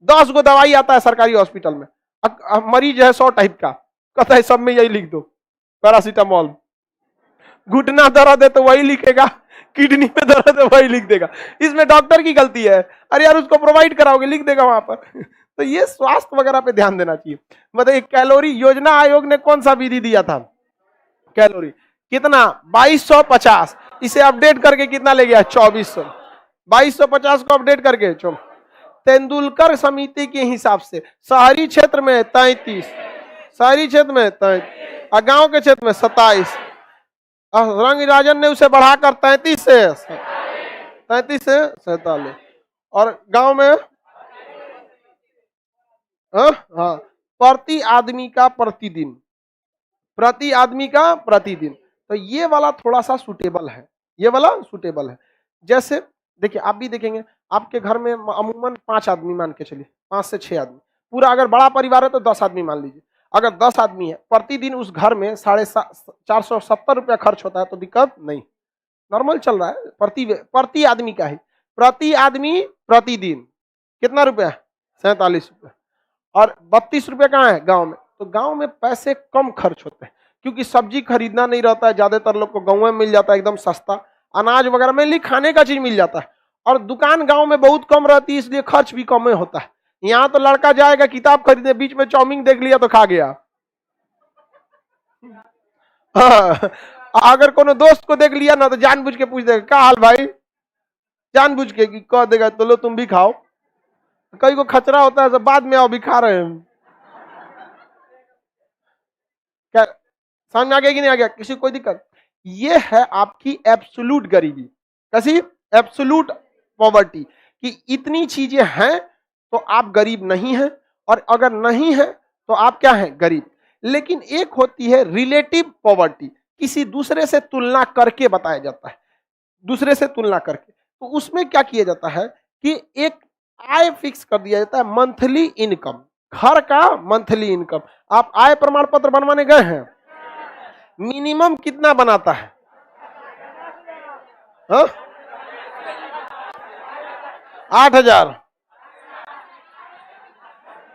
10 गो दवाई आता है सरकारी हॉस्पिटल में, मरीज है 100 टाइप का, कहता है सब में यही लिख दो, पैरासीटामोल। घुटना दर्द है तो वही लिखेगा, किडनी में दर्द है वही लिख देगा। इसमें डॉक्टर की गलती है? अरे यार उसको प्रोवाइड कराओगे, लिख देगा वहां पर। तो ये स्वास्थ्य वगैरह पे ध्यान देना चाहिए। मतलब कैलोरी योजना आयोग ने कौन सा विधि दिया था? कैलोरी कितना? 2250। इसे अपडेट करके कितना ले गया? 2400। 2250 को अपडेट करके चलो। तेंदुलकर समिति के हिसाब से शहरी क्षेत्र में 33, शहरी क्षेत्र में 33 और गांव के क्षेत्र में 27। रंग राजन ने उसे बढ़ाकर 33 से 47 और गांव में हाँ प्रति आदमी का प्रतिदिन, प्रति आदमी का प्रतिदिन। तो ये वाला थोड़ा सा सूटेबल है, ये वाला सूटेबल है। जैसे देखिए आप भी देखेंगे आपके घर में अमूमन 5 आदमी मान के चलिए, 5 से 6 आदमी, पूरा अगर बड़ा परिवार है तो 10 आदमी मान लीजिए। अगर 10 आदमी है, प्रतिदिन उस घर में 470 रुपया खर्च होता है तो दिक्कत नहीं, नॉर्मल चल रहा है। प्रति आदमी का ही, प्रति आदमी प्रतिदिन कितना रुपया? 47 रुपया। और 32 रुपये कहाँ है? गांव में। तो गांव में पैसे कम खर्च होते हैं क्योंकि सब्जी खरीदना नहीं रहता है, ज्यादातर लोग को गाँव में मिल जाता है एकदम सस्ता, अनाज वगैरह में खाने का चीज मिल जाता है। और दुकान गांव में बहुत कम रहती है इसलिए खर्च भी कम होता है। यहाँ तो लड़का जाएगा किताब खरीदने, बीच में चाउमीन देख लिया तो खा गया। हाँ, अगर कोनो दोस्त को देख लिया ना तो जानबूझ के पूछ देगा क्या हाल भाई, जानबूझ के कि कह देगा तो लो तुम भी खाओ। कई को खचरा होता है, सब बाद में आओ भी खा रहे हैं। क्या समझ में आ गया कि नहीं आ गया? किसी को कोई दिक्कत? ये है आपकी एब्सोल्यूट गरीबी, कैसी? एब्सोल्यूट पॉवर्टी, कि इतनी चीजें हैं तो आप गरीब नहीं हैं, और अगर नहीं है तो आप क्या हैं? गरीब। लेकिन एक होती है रिलेटिव पॉवर्टी, किसी दूसरे से तुलना करके बताया जाता है, दूसरे से तुलना करके। तो उसमें क्या किया जाता है कि एक आय फिक्स कर दिया जाता है, मंथली इनकम, घर का मंथली इनकम। आप आय प्रमाण पत्र बनवाने गए हैं, मिनिमम कितना बनाता है? हाँ? 8,000।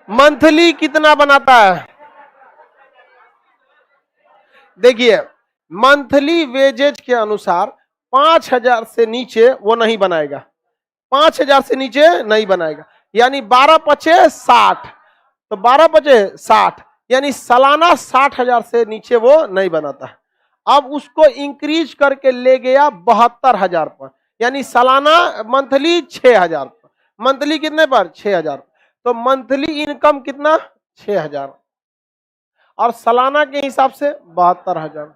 मंथली कितना बनाता है? देखिए मंथली वेजेज के अनुसार 5,000 से नीचे वो नहीं बनाएगा, 5,000 से नीचे नहीं बनाएगा, यानी 12 पचे 60, तो 12 पचे 60 यानी सालाना 60,000 से नीचे वो नहीं बनाता है। अब उसको इंक्रीज करके ले गया 72,000 पर, यानी सालाना मंथली 6,000 पर। मंथली कितने पर? 6,000। तो मंथली इनकम कितना? 6,000 और सालाना के हिसाब से 72,000।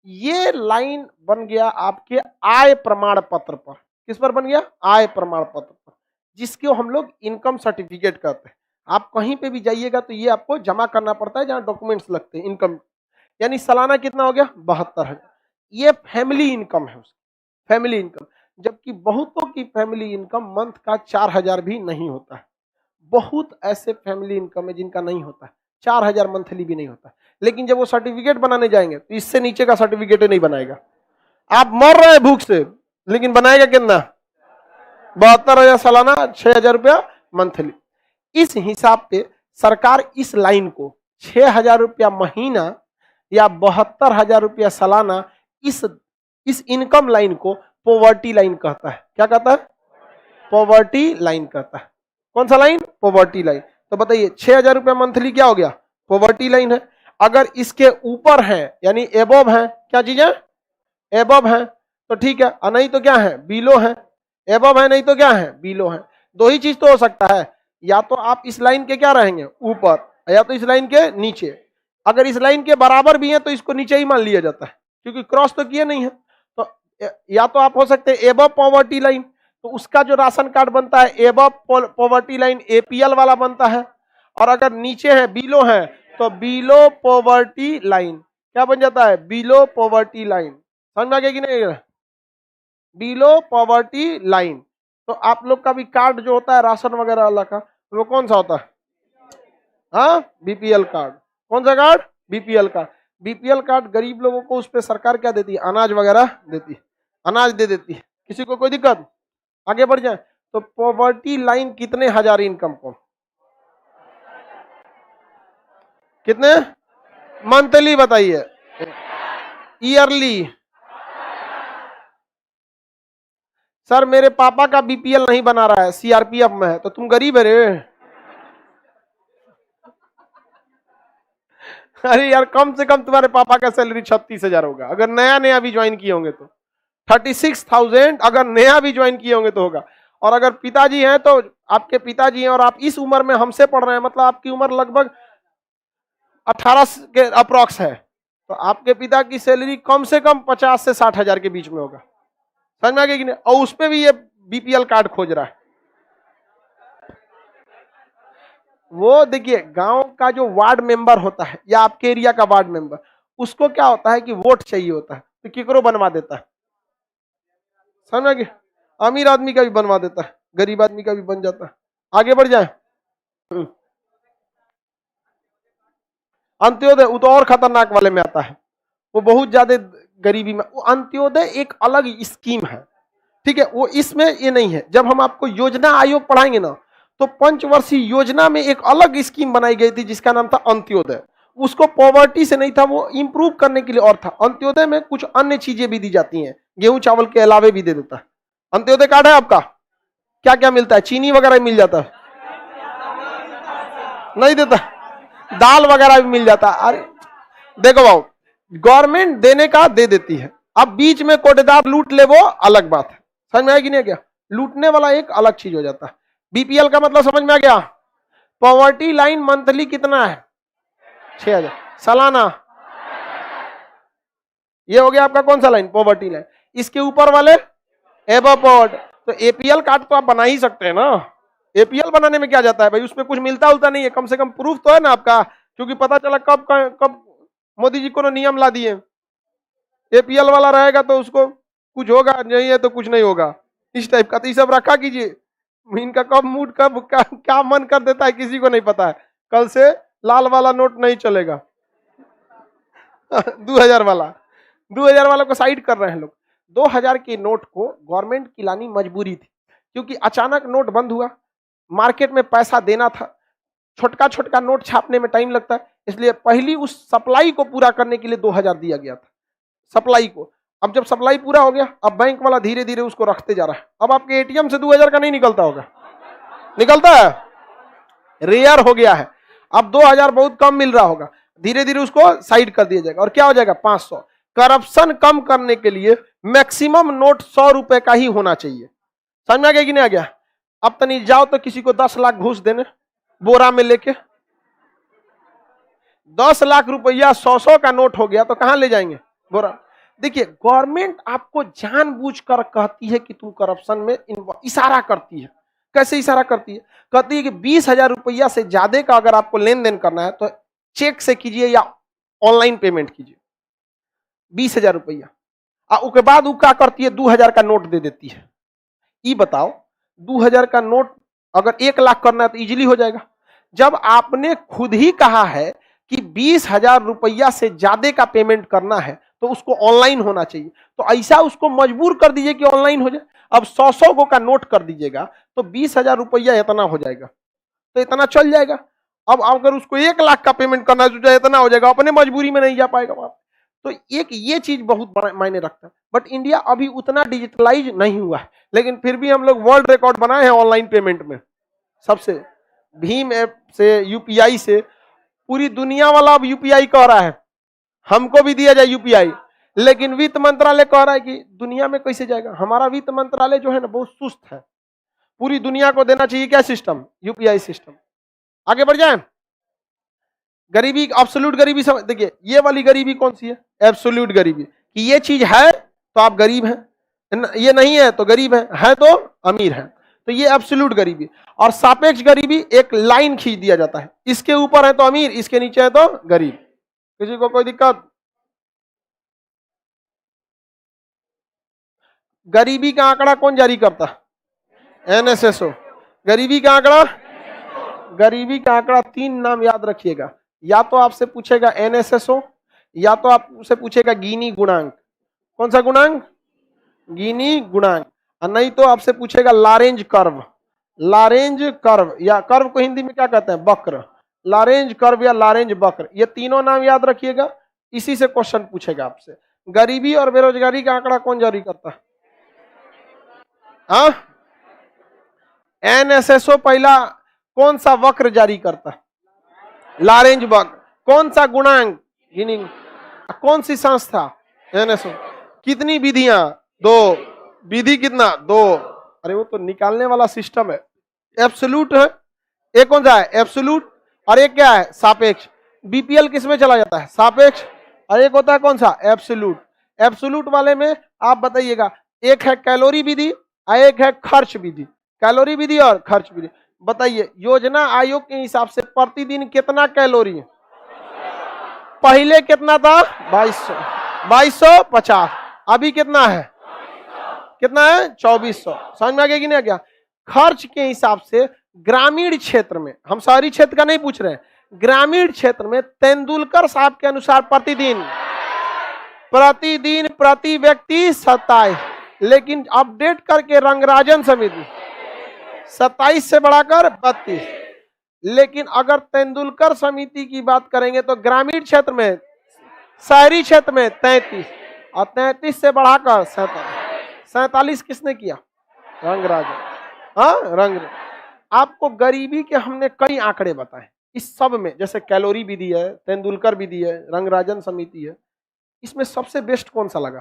ये लाइन बन गया आपके आय प्रमाण पत्र पर। किस पर बन गया? आय प्रमाण पत्र पर, जिसको हम लोग इनकम सर्टिफिकेट कहते हैं। आप कहीं पे भी जाइएगा तो ये आपको जमा करना पड़ता है जहां डॉक्यूमेंट्स लगते हैं इनकम। यानी सालाना कितना हो गया? 72,000। ये फैमिली इनकम है उसकी, फैमिली इनकम। जबकि बहुतों की फैमिली इनकम मंथ का 4,000 भी नहीं होता है। बहुत ऐसे फैमिली इनकम है जिनका नहीं होता है, 4,000 मंथली भी नहीं होता है। लेकिन जब वो सर्टिफिकेट बनाने जाएंगे तो इससे नीचे का सर्टिफिकेट नहीं बनाएगा। आप मर रहे हैं भूख से, लेकिन बनाएगा कितना? 72,000 सालाना, 6,000 रुपया मंथली। इस हिसाब पे सरकार इस लाइन को 6,000 रुपया महीना या 72,000 रुपया सालाना, इस इनकम लाइन को पॉवर्टी लाइन कहता है। क्या कहता है? पॉवर्टी लाइन कहता है। कौन सा लाइन? Poverty line. तो बताइए 6,000 रुपया मंथली क्या हो गया? पॉवर्टी लाइन है। अगर इसके ऊपर है यानी एबव है, क्या चीज है? एबव है, तो ठीक है, और नहीं तो क्या है? बिलो है। एबव है नहीं तो क्या है? बिलो है। दो ही चीज तो हो सकता है, या तो आप इस लाइन के क्या रहेंगे? ऊपर, या तो इस लाइन के नीचे। अगर इस लाइन के बराबर भी है तो इसको नीचे ही मान लिया जाता है क्योंकि क्रॉस तो किए नहीं है। तो या तो आप हो सकते हैं एबव पॉवर्टी लाइन, तो उसका जो राशन कार्ड बनता है एबव पॉवर्टी लाइन एपीएल वाला बनता है। और अगर नीचे है, बिलो है, तो बिलो पॉवर्टी लाइन क्या बन जाता है? Below poverty line. समझ में आ गया कि नहीं? Below poverty line. तो आप लोग का भी कार्ड जो होता है राशन वगैरह वाला का, वो कौन सा होता है? हाँ, बीपीएल कार्ड। कौन सा card? BPL card. BPL card गरीब लोगों को उस पर सरकार क्या देती है? अनाज वगैरह देती है, अनाज दे देती है। किसी को कोई दिक्कत? आगे बढ़ जाए। तो पॉवर्टी लाइन कितने हजार इनकम को? कितने? मंथली बताइए, ईयरली। सर मेरे पापा का बीपीएल नहीं बना रहा है, सीआरपीएफ में है, तो तुम गरीब है रे। अरे यार कम से कम तुम्हारे पापा का सैलरी 36,000 होगा अगर नया नया भी ज्वाइन किए होंगे तो। 36,000 अगर नया भी ज्वाइन किए होंगे तो होगा। और अगर पिताजी हैं तो आपके पिताजी हैं और आप इस उम्र में हमसे पढ़ रहे हैं, मतलब आपकी उम्र लगभग 18 के अप्रॉक्स है, तो आपके पिता की सैलरी कम से कम 50 से 60 हजार के बीच में होगा। समझ में आ गया कि नहीं? और उस पे भी ये बीपीएल कार्ड खोज रहा है। वो देखिए, गांव का जो वार्ड मेंबर होता है या आपके एरिया का वार्ड मेंबर, उसको क्या होता है कि वोट चाहिए होता है, तो केकरो बनवा देता है। समझ में आ गया? अमीर आदमी का भी बनवा देता है, गरीब आदमी का भी बन जाता है। आगे बढ़ जाए। अंत्योदय वो तो और खतरनाक वाले में आता है, वो बहुत ज्यादा गरीबी में। वो अंत्योदय एक अलग स्कीम है, ठीक है, वो इसमें ये नहीं है। जब हम आपको योजना आयोग पढ़ाएंगे ना, तो पंचवर्षीय योजना में एक अलग स्कीम बनाई गई थी जिसका नाम था अंत्योदय। उसको पॉवर्टी से नहीं था, वो इंप्रूव करने के लिए और था। अंत्योदय में कुछ अन्य चीजें भी दी जाती हैं, गेहूं चावल के अलावे भी दे देता है। अंत्योदय कार्ड है आपका? क्या क्या मिलता है? चीनी वगैरह मिल जाता है? नहीं देता? दाल वगैरह भी मिल जाता है। अरे देखो भाव, गवर्नमेंट देने का दे देती है, अब बीच में कोटेदार लूट ले वो अलग बात है। समझ में आएगी नहीं? क्या लूटने वाला एक अलग चीज हो जाता है। बीपीएल का मतलब समझ में आ गया? पॉवर्टी लाइन मंथली कितना है? 6,000 सालाना। ये हो गया आपका कौन सा लाइन? Poverty line. इसके ऊपर वाले एबव पॉवर्टी। तो एपीएल कार्ड तो आप बना ही सकते हैं ना। एपीएल बनाने में क्या जाता है भाई? उसमें कुछ मिलता उलता नहीं है, कम से कम प्रूफ तो है ना आपका, क्योंकि पता चला कब कब मोदी जी को नियम ला दिए। एपीएल वाला रहेगा तो उसको कुछ होगा, नहीं है तो कुछ नहीं होगा, इस टाइप का। तो ये सब रखा कीजिए, इनका कब मूड कब क्या मन कर देता है किसी को नहीं पता है। कल से लाल वाला नोट नहीं चलेगा। 2000 वाला को साइड कर रहे हैं लोग। 2000 के नोट को गवर्नमेंट की लानी मजबूरी थी, क्योंकि अचानक नोट बंद हुआ, मार्केट में पैसा देना था, छोटका छोटका नोट छापने में टाइम लगता है, इसलिए पहली उस सप्लाई को पूरा करने के लिए 2000 दिया गया था, सप्लाई को। अब जब सप्लाई पूरा हो गया, अब बैंक वाला धीरे धीरे उसको रखते जा रहा है। अब आपके एटीएम से 2000 का नहीं निकलता होगा, निकलता है, रेयर हो गया है। अब 2000 बहुत कम मिल रहा होगा, धीरे धीरे उसको साइड कर दिया जाएगा और क्या हो जाएगा? 500। करप्शन कम करने के लिए मैक्सिमम नोट 100 रुपए का ही होना चाहिए। समझ में आ गया कि नहीं आ गया? अब तनी जाओ तो किसी को 10 लाख घूस देने बोरा में लेके, 10 लाख रुपया 100 का नोट हो गया तो कहां ले जाएंगे? बोरा। देखिए, गवर्नमेंट आपको जानबूझकर कहती है कि तुम करप्शन में इशारा करती है। कैसे इशारा करती है? कहती है कि 20,000 रुपया से ज्यादा का अगर आपको लेन देन करना है तो चेक से कीजिए या ऑनलाइन पेमेंट कीजिए, 20,000 रुपया। उसके बाद वो क्या करती है? 2,000 का नोट दे देती है। ये बताओ, 2,000 का नोट अगर 1 लाख करना है तो इजीली हो जाएगा। जब आपने खुद ही कहा है कि 20,000 रुपया से ज्यादा का पेमेंट करना है तो उसको ऑनलाइन होना चाहिए, तो ऐसा उसको मजबूर कर दीजिए कि ऑनलाइन हो जाए। अब 100 गो का नोट कर दीजिएगा तो 20,000 रुपया इतना हो जाएगा, तो इतना चल जाएगा। अब अगर उसको 1 लाख का पेमेंट करना है तो इतना हो जाएगा, अपने मजबूरी में नहीं जा पाएगा वहां। तो एक ये चीज बहुत बड़ा मायने रखता है। बट इंडिया अभी उतना डिजिटलाइज नहीं हुआ है, लेकिन फिर भी हम लोग वर्ल्ड रिकॉर्ड बनाए हैं ऑनलाइन पेमेंट में। सबसे भीम ऐप से, यूपीआई से, पूरी दुनिया वाला अब यूपीआई कह रहा है हमको भी दिया जाए यूपीआई, लेकिन वित्त मंत्रालय कह रहा है कि दुनिया में कैसे जाएगा। हमारा वित्त मंत्रालय जो है ना बहुत सुस्त है, पूरी दुनिया को देना चाहिए क्या सिस्टम? UPI system. आगे बढ़ जाए। गरीबी, एब्सोल्यूट गरीबी समझ। देखिए, ये वाली गरीबी कौन सी है? एब्सोल्यूट गरीबी, कि ये चीज है तो आप गरीब हैं, ये नहीं है तो गरीब है तो अमीर है। तो ये एब्सोल्यूट गरीबी। और सापेक्ष गरीबी, एक लाइन खींच दिया जाता है, इसके ऊपर है तो अमीर, इसके नीचे है तो गरीब। किसी को कोई दिक्कत? गरीबी का आंकड़ा कौन जारी करता? एनएसएसओ। गरीबी का आंकड़ा, गरीबी का आंकड़ा 3 नाम याद रखिएगा। या तो आपसे पूछेगा एनएसएसओ, या तो आपसे पूछेगा गिनी गुणांक। कौन सा गुणांक? गिनी गुणांक। और नहीं तो आपसे पूछेगा लारेंज कर्व। लारेंज कर्व, या कर्व को हिंदी में क्या कहते हैं? वक्र। लारेंज कर्व या लारेंज वक्र, ये तीनों नाम याद रखिएगा, इसी से क्वेश्चन पूछेगा आपसे। गरीबी और बेरोजगारी का आंकड़ा कौन जारी करता है? हाँ, एनएसएसओ पहला कौन सा वक्र जारी करता है? लारेंज वक्र। कौन सा गुणांक? गिनी। कौन सी संस्था? एनएसओ। कितनी विधियां? दो, विधि कितना, दो। अरे वो तो निकालने वाला सिस्टम है, एब्सोल्यूट है। एक कौन सा है, एब्सोल्यूट, और एक क्या है, सापेक्ष। बीपीएल किस में चला जाता है, सापेक्ष, और एक होता है कौन सा, एब्सोल्यूट। एब्सोल्यूट वाले में आप बताइएगा, एक है कैलोरी विधि और एक है खर्च विधि। कैलोरी विधि और खर्च विधि। बताइए योजना आयोग के हिसाब से प्रतिदिन कितना कैलोरी है? पहले कितना था, 2250। अभी कितना है, कितना है, 2400। समझ में आ गया कि नहीं आ गया? खर्च के हिसाब से ग्रामीण क्षेत्र में, हम शहरी क्षेत्र का नहीं पूछ रहे हैं, ग्रामीण क्षेत्र में तेंदुलकर साहब के अनुसार प्रतिदिन प्रति व्यक्ति 27, लेकिन अपडेट करके रंगराजन समिति 27 से बढ़ाकर 32। लेकिन अगर तेंदुलकर समिति की बात करेंगे तो ग्रामीण क्षेत्र में, शहरी क्षेत्र में 33, और 33 से बढ़ाकर 47 किसने किया, रंगराजन। हाँ, रंग। आपको गरीबी के हमने कई आंकड़े बताए इस सब में, जैसे कैलोरी विधि है, तेंदुलकर विधि है, रंगराजन समिति है। इसमें सबसे बेस्ट कौन सा लगा?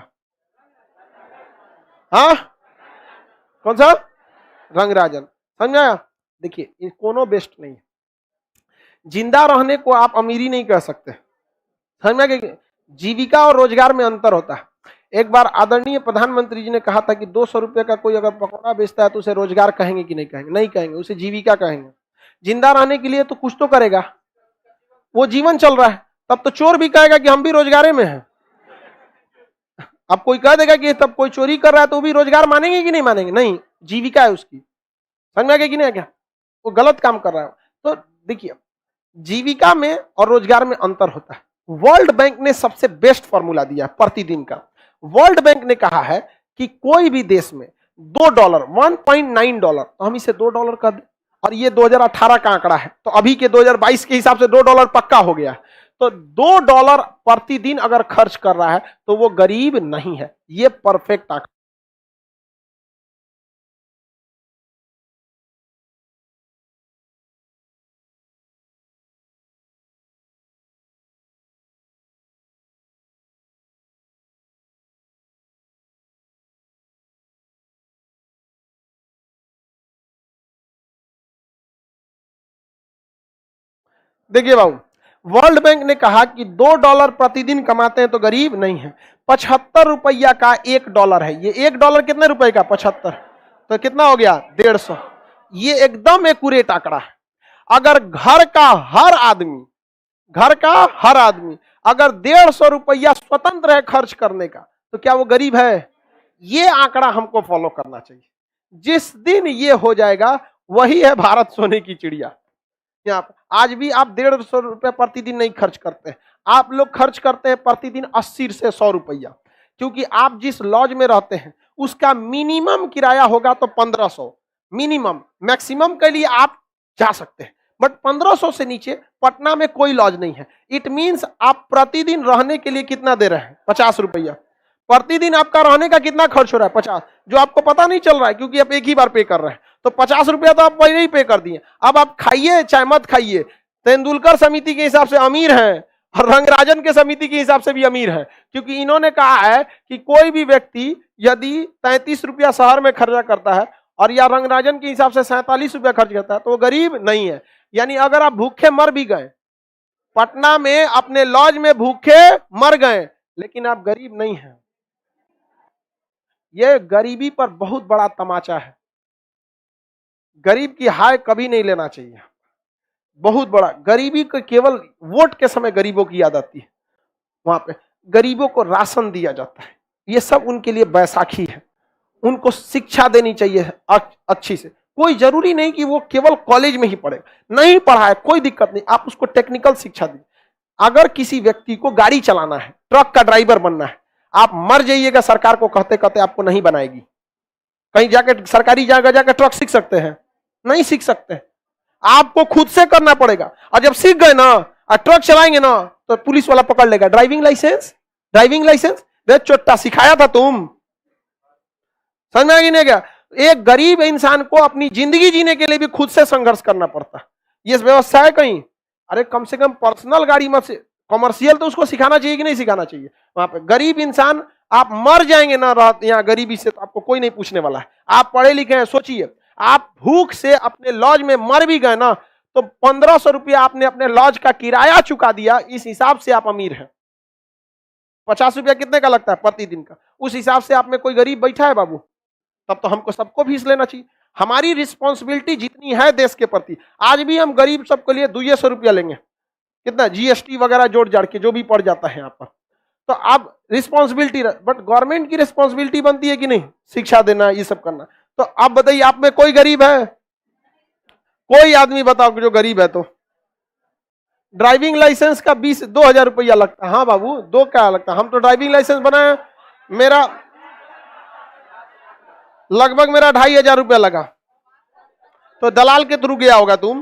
हाँ, कौन सा, रंगराजन। समझ आया? देखिए ये कोनो बेस्ट नहीं है। जिंदा रहने को आप अमीरी नहीं कह सकते। समझ में आ गया? जीविका और रोजगार में अंतर होता है। एक बार आदरणीय प्रधानमंत्री जी ने कहा था कि 200 रुपए का कोई अगर पकौड़ा बेचता है तो उसे रोजगार कहेंगे कि नहीं कहेंगे? नहीं कहेंगे, उसे जीविका कहेंगे। जिंदा रहने के लिए तो कुछ तो करेगा, वो जीवन चल रहा है, तब तो चोर भी कहेगा कि हम भी रोजगार में हैं। अब कोई कह देगा कि तब कोई चोरी कर रहा है तो वो भी रोजगार मानेंगे कि नहीं मानेंगे? नहीं, जीविका है उसकी। समझ में आ गया कि नहीं आ गया? वो गलत काम कर रहा है। तो देखिए जीविका में और रोजगार में अंतर होता है। वर्ल्ड बैंक ने सबसे बेस्ट फॉर्मूला दिया प्रतिदिन का। वर्ल्ड बैंक ने कहा है कि कोई भी देश में $2, $1.9, तो हम इसे $2 कर दें, और ये 2018 का आंकड़ा है, तो अभी के 2022 के हिसाब से $2 पक्का हो गया। तो $2 प्रतिदिन अगर खर्च कर रहा है तो वो गरीब नहीं है। ये परफेक्ट आंकड़ा। देखिए बाबू, वर्ल्ड बैंक ने कहा कि $2 प्रतिदिन कमाते हैं तो गरीब नहीं है। 75 रुपया का $1 है। ये $1 कितने रुपए का, 75, तो कितना हो गया, 150। ये एकदम एक्यूरेट आंकड़ा है। अगर घर का हर आदमी अगर 150 रुपया स्वतंत्र है खर्च करने का, तो क्या वो गरीब है? ये आंकड़ा हमको फॉलो करना चाहिए। जिस दिन ये हो जाएगा वही है भारत सोने की चिड़िया। आज भी आप 150 रुपए प्रतिदिन नहीं खर्च करते हैं, आप लोग खर्च करते हैं प्रतिदिन 80 से 100 रुपया, क्योंकि आप जिस लॉज में रहते हैं उसका मिनिमम किराया होगा तो 1500 मिनिमम। मैक्सिमम के लिए आप जा सकते हैं, बट 1500 से नीचे पटना में कोई लॉज नहीं है। इट मींस आप प्रतिदिन रहने के लिए कितना दे रहे हैं, 50 रुपया। प्रतिदिन आपका रहने का कितना खर्च हो रहा है, 50, जो आपको पता नहीं चल रहा है क्योंकि आप एक ही बार पे कर रहे हैं। तो 50 रुपया तो आप पहले ही पे कर दिए। अब आप खाइए चाहे मत खाइए, तेंदुलकर समिति के हिसाब से अमीर हैं और रंगराजन के समिति के हिसाब से भी अमीर हैं, क्योंकि इन्होंने कहा है कि कोई भी व्यक्ति यदि 33 रुपया शहर में खर्चा करता है और या रंगराजन के हिसाब से 47 रुपया खर्च करता है तो वो गरीब नहीं है। यानी अगर आप भूखे मर भी गए, पटना में अपने लॉज में भूखे मर गए, लेकिन आप गरीब नहीं हैं। यह गरीबी पर बहुत बड़ा तमाचा है। गरीब की हाय कभी नहीं लेना चाहिए। बहुत बड़ा गरीबी को केवल वोट के समय गरीबों की याद आती है। वहां पे गरीबों को राशन दिया जाता है, ये सब उनके लिए बैसाखी है। उनको शिक्षा देनी चाहिए अच्छी से। कोई जरूरी नहीं कि वो केवल कॉलेज में ही पढ़े, नहीं पढ़ा है कोई दिक्कत नहीं, आप उसको टेक्निकल शिक्षा दीजिए। अगर किसी व्यक्ति को गाड़ी चलाना है, ट्रक का ड्राइवर बनना है, आप मर जाइएगा सरकार को कहते कहते आपको नहीं बनाएगी। कहीं जाकर सरकारी जगह जाकर ट्रक सीख सकते हैं? नहीं सीख सकते, आपको खुद से करना पड़ेगा। और जब सीख गए ना और ट्रक चलाएंगे ना तो पुलिस वाला पकड़ लेगा, ड्राइविंग लाइसेंस वे चोट्टा सिखाया था तुम। समझ में आ गया नहीं गया? एक गरीब इंसान को अपनी जिंदगी जीने के लिए भी खुद से संघर्ष करना पड़ता है। ये व्यवस्था है कहीं? अरे कम से कम पर्सनल गाड़ी मत से, कमर्शियल तो उसको सिखाना चाहिए कि नहीं सिखाना चाहिए? वहां पे गरीब इंसान आप मर जाएंगे ना रात यहाँ गरीबी से, तो आपको कोई नहीं पूछने वाला है। आप पढ़े लिखे हैं, सोचिए आप भूख से अपने लॉज में मर भी गए ना, तो 1500 रुपया आपने अपने लॉज का किराया चुका दिया, इस हिसाब से आप अमीर हैं। 50 रुपया कितने का लगता है प्रतिदिन का, उस हिसाब से आप में कोई गरीब बैठा है बाबू? तब तो हमको सबको फीस लेना चाहिए। हमारी रिस्पॉन्सिबिलिटी जितनी है देश के प्रति, आज भी हम गरीब सबके लिए 200 रुपया लेंगे, कितना जीएसटी वगैरह जोड़ जाड़ के जो भी पड़ जाता है यहाँ पर। तो आप रिस्पॉन्सिबिलिटी, बट गवर्नमेंट की रिस्पॉन्सिबिलिटी बनती है कि नहीं, शिक्षा देना, ये सब करना। तो आप बताइए, आप में कोई गरीब है? कोई आदमी बताओ जो गरीब है? तो ड्राइविंग लाइसेंस का 2000 रुपया लगता है। हाँ बाबू, दो क्या लगता है? हम तो ड्राइविंग लाइसेंस बनाए, मेरा लगभग 2500 रुपया लगा। तो दलाल के थ्रू गया होगा तुम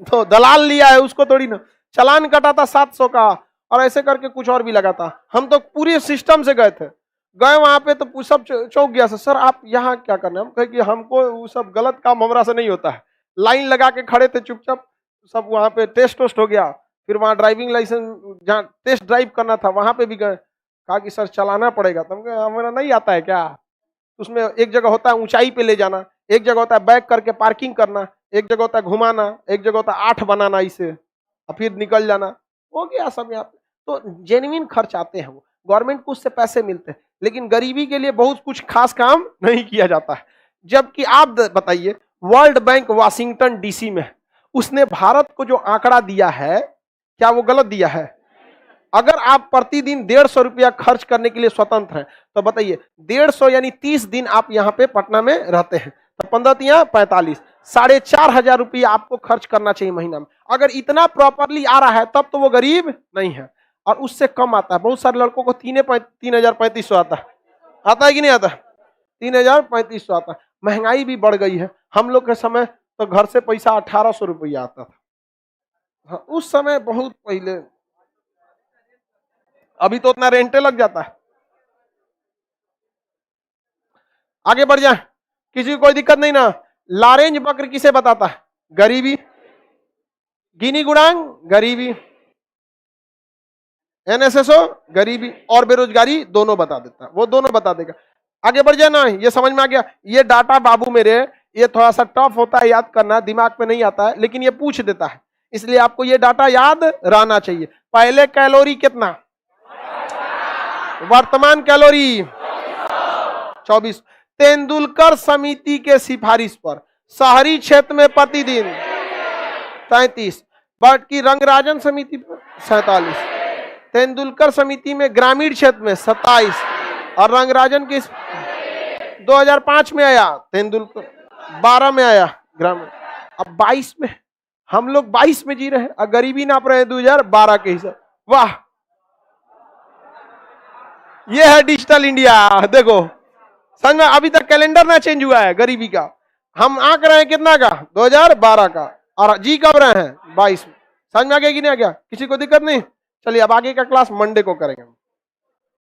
तो दलाल लिया है उसको थोड़ी ना। चालान कटा था 700 का, और ऐसे करके कुछ और भी लगा था। हम तो पूरे सिस्टम से गए थे, गए वहां पे तो सब चौंक गया, सर आप यहाँ क्या करना है? हम कहे कि हमको वो सब गलत काम हमरा से नहीं होता है। लाइन लगा के खड़े थे चुपचाप, सब वहां पे टेस्ट हो गया। फिर वहां ड्राइविंग लाइसेंस जहाँ टेस्ट ड्राइव करना था वहां पे भी गए, कहा कि सर चलाना पड़ेगा। तो हमारा नहीं आता है क्या? उसमें एक जगह होता है ऊंचाई पे ले जाना, एक जगह होता है बैक करके पार्किंग करना, एक जगह होता है घुमाना, एक जगह होता है 8 बनाना इसे, और फिर निकल जाना, हो गया सब यहाँ पे। तो जेन्युइन खर्च आते हैं, वो गवर्नमेंट को उससे पैसे मिलते हैं, लेकिन गरीबी के लिए बहुत कुछ खास काम नहीं किया जाता है। जबकि आप बताइए, वर्ल्ड बैंक वाशिंगटन डीसी में उसने भारत को जो आंकड़ा दिया है, क्या वो गलत दिया है? अगर आप प्रतिदिन 150 रुपया खर्च करने के लिए स्वतंत्र हैं, तो बताइए 150 यानी 30 दिन आप यहाँ पे पटना में रहते हैं, तो 15 तिया 45, 4500 रुपया आपको खर्च करना चाहिए महीना में। अगर इतना प्रॉपरली आ रहा है तब तो वो गरीब नहीं है। और उससे कम आता है, बहुत सारे लड़कों को 3500 आता है कि नहीं आता? 3500 आता है। महंगाई भी बढ़ गई है। हम लोग के समय तो घर से पैसा 1800 रुपया आता था। हाँ, उस समय बहुत पहले, अभी तो उतना रेंटे लग जाता है। आगे बढ़ जाए, किसी को कोई दिक्कत नहीं ना? लारेंज वक्र किसे बताता है? गरीबी। गिनी गुणांक गरीबी, एनएसएसओ गरीबी, और बेरोजगारी दोनों बता देता है, वो दोनों बता देगा। आगे बढ़ जाए ना, ये समझ में आ गया? ये डाटा बाबू मेरे, ये थोड़ा सा टफ होता है याद करना, दिमाग में नहीं आता है, लेकिन ये पूछ देता है, इसलिए आपको ये डाटा याद रहना चाहिए। पहले कैलोरी कितना, वर्तमान कैलोरी 24। तेंदुलकर समिति के सिफारिश पर शहरी क्षेत्र में प्रतिदिन 33, बट की रंगराजन समिति पर 47, तेंदुलकर समिति में ग्रामीण क्षेत्र में 27, और रंगराजन की 2005 में आया, तेंदुलकर 12 में आया ग्रामीण। अब 22 में, हम लोग 22 में जी रहे हैं और गरीबी नाप रहे हैं 2012 के हिसाब। वाह, ये है डिजिटल इंडिया। देखो समझ में, अभी तक कैलेंडर ना चेंज हुआ है गरीबी का। हम आंक रहे हैं कितना का, 2012 का, और जी कब रहे हैं 22 में। समझ में आ गया कि नहीं आ गया? किसी को दिक्कत नहीं? चलिए अब आगे का क्लास मंडे को करेंगे।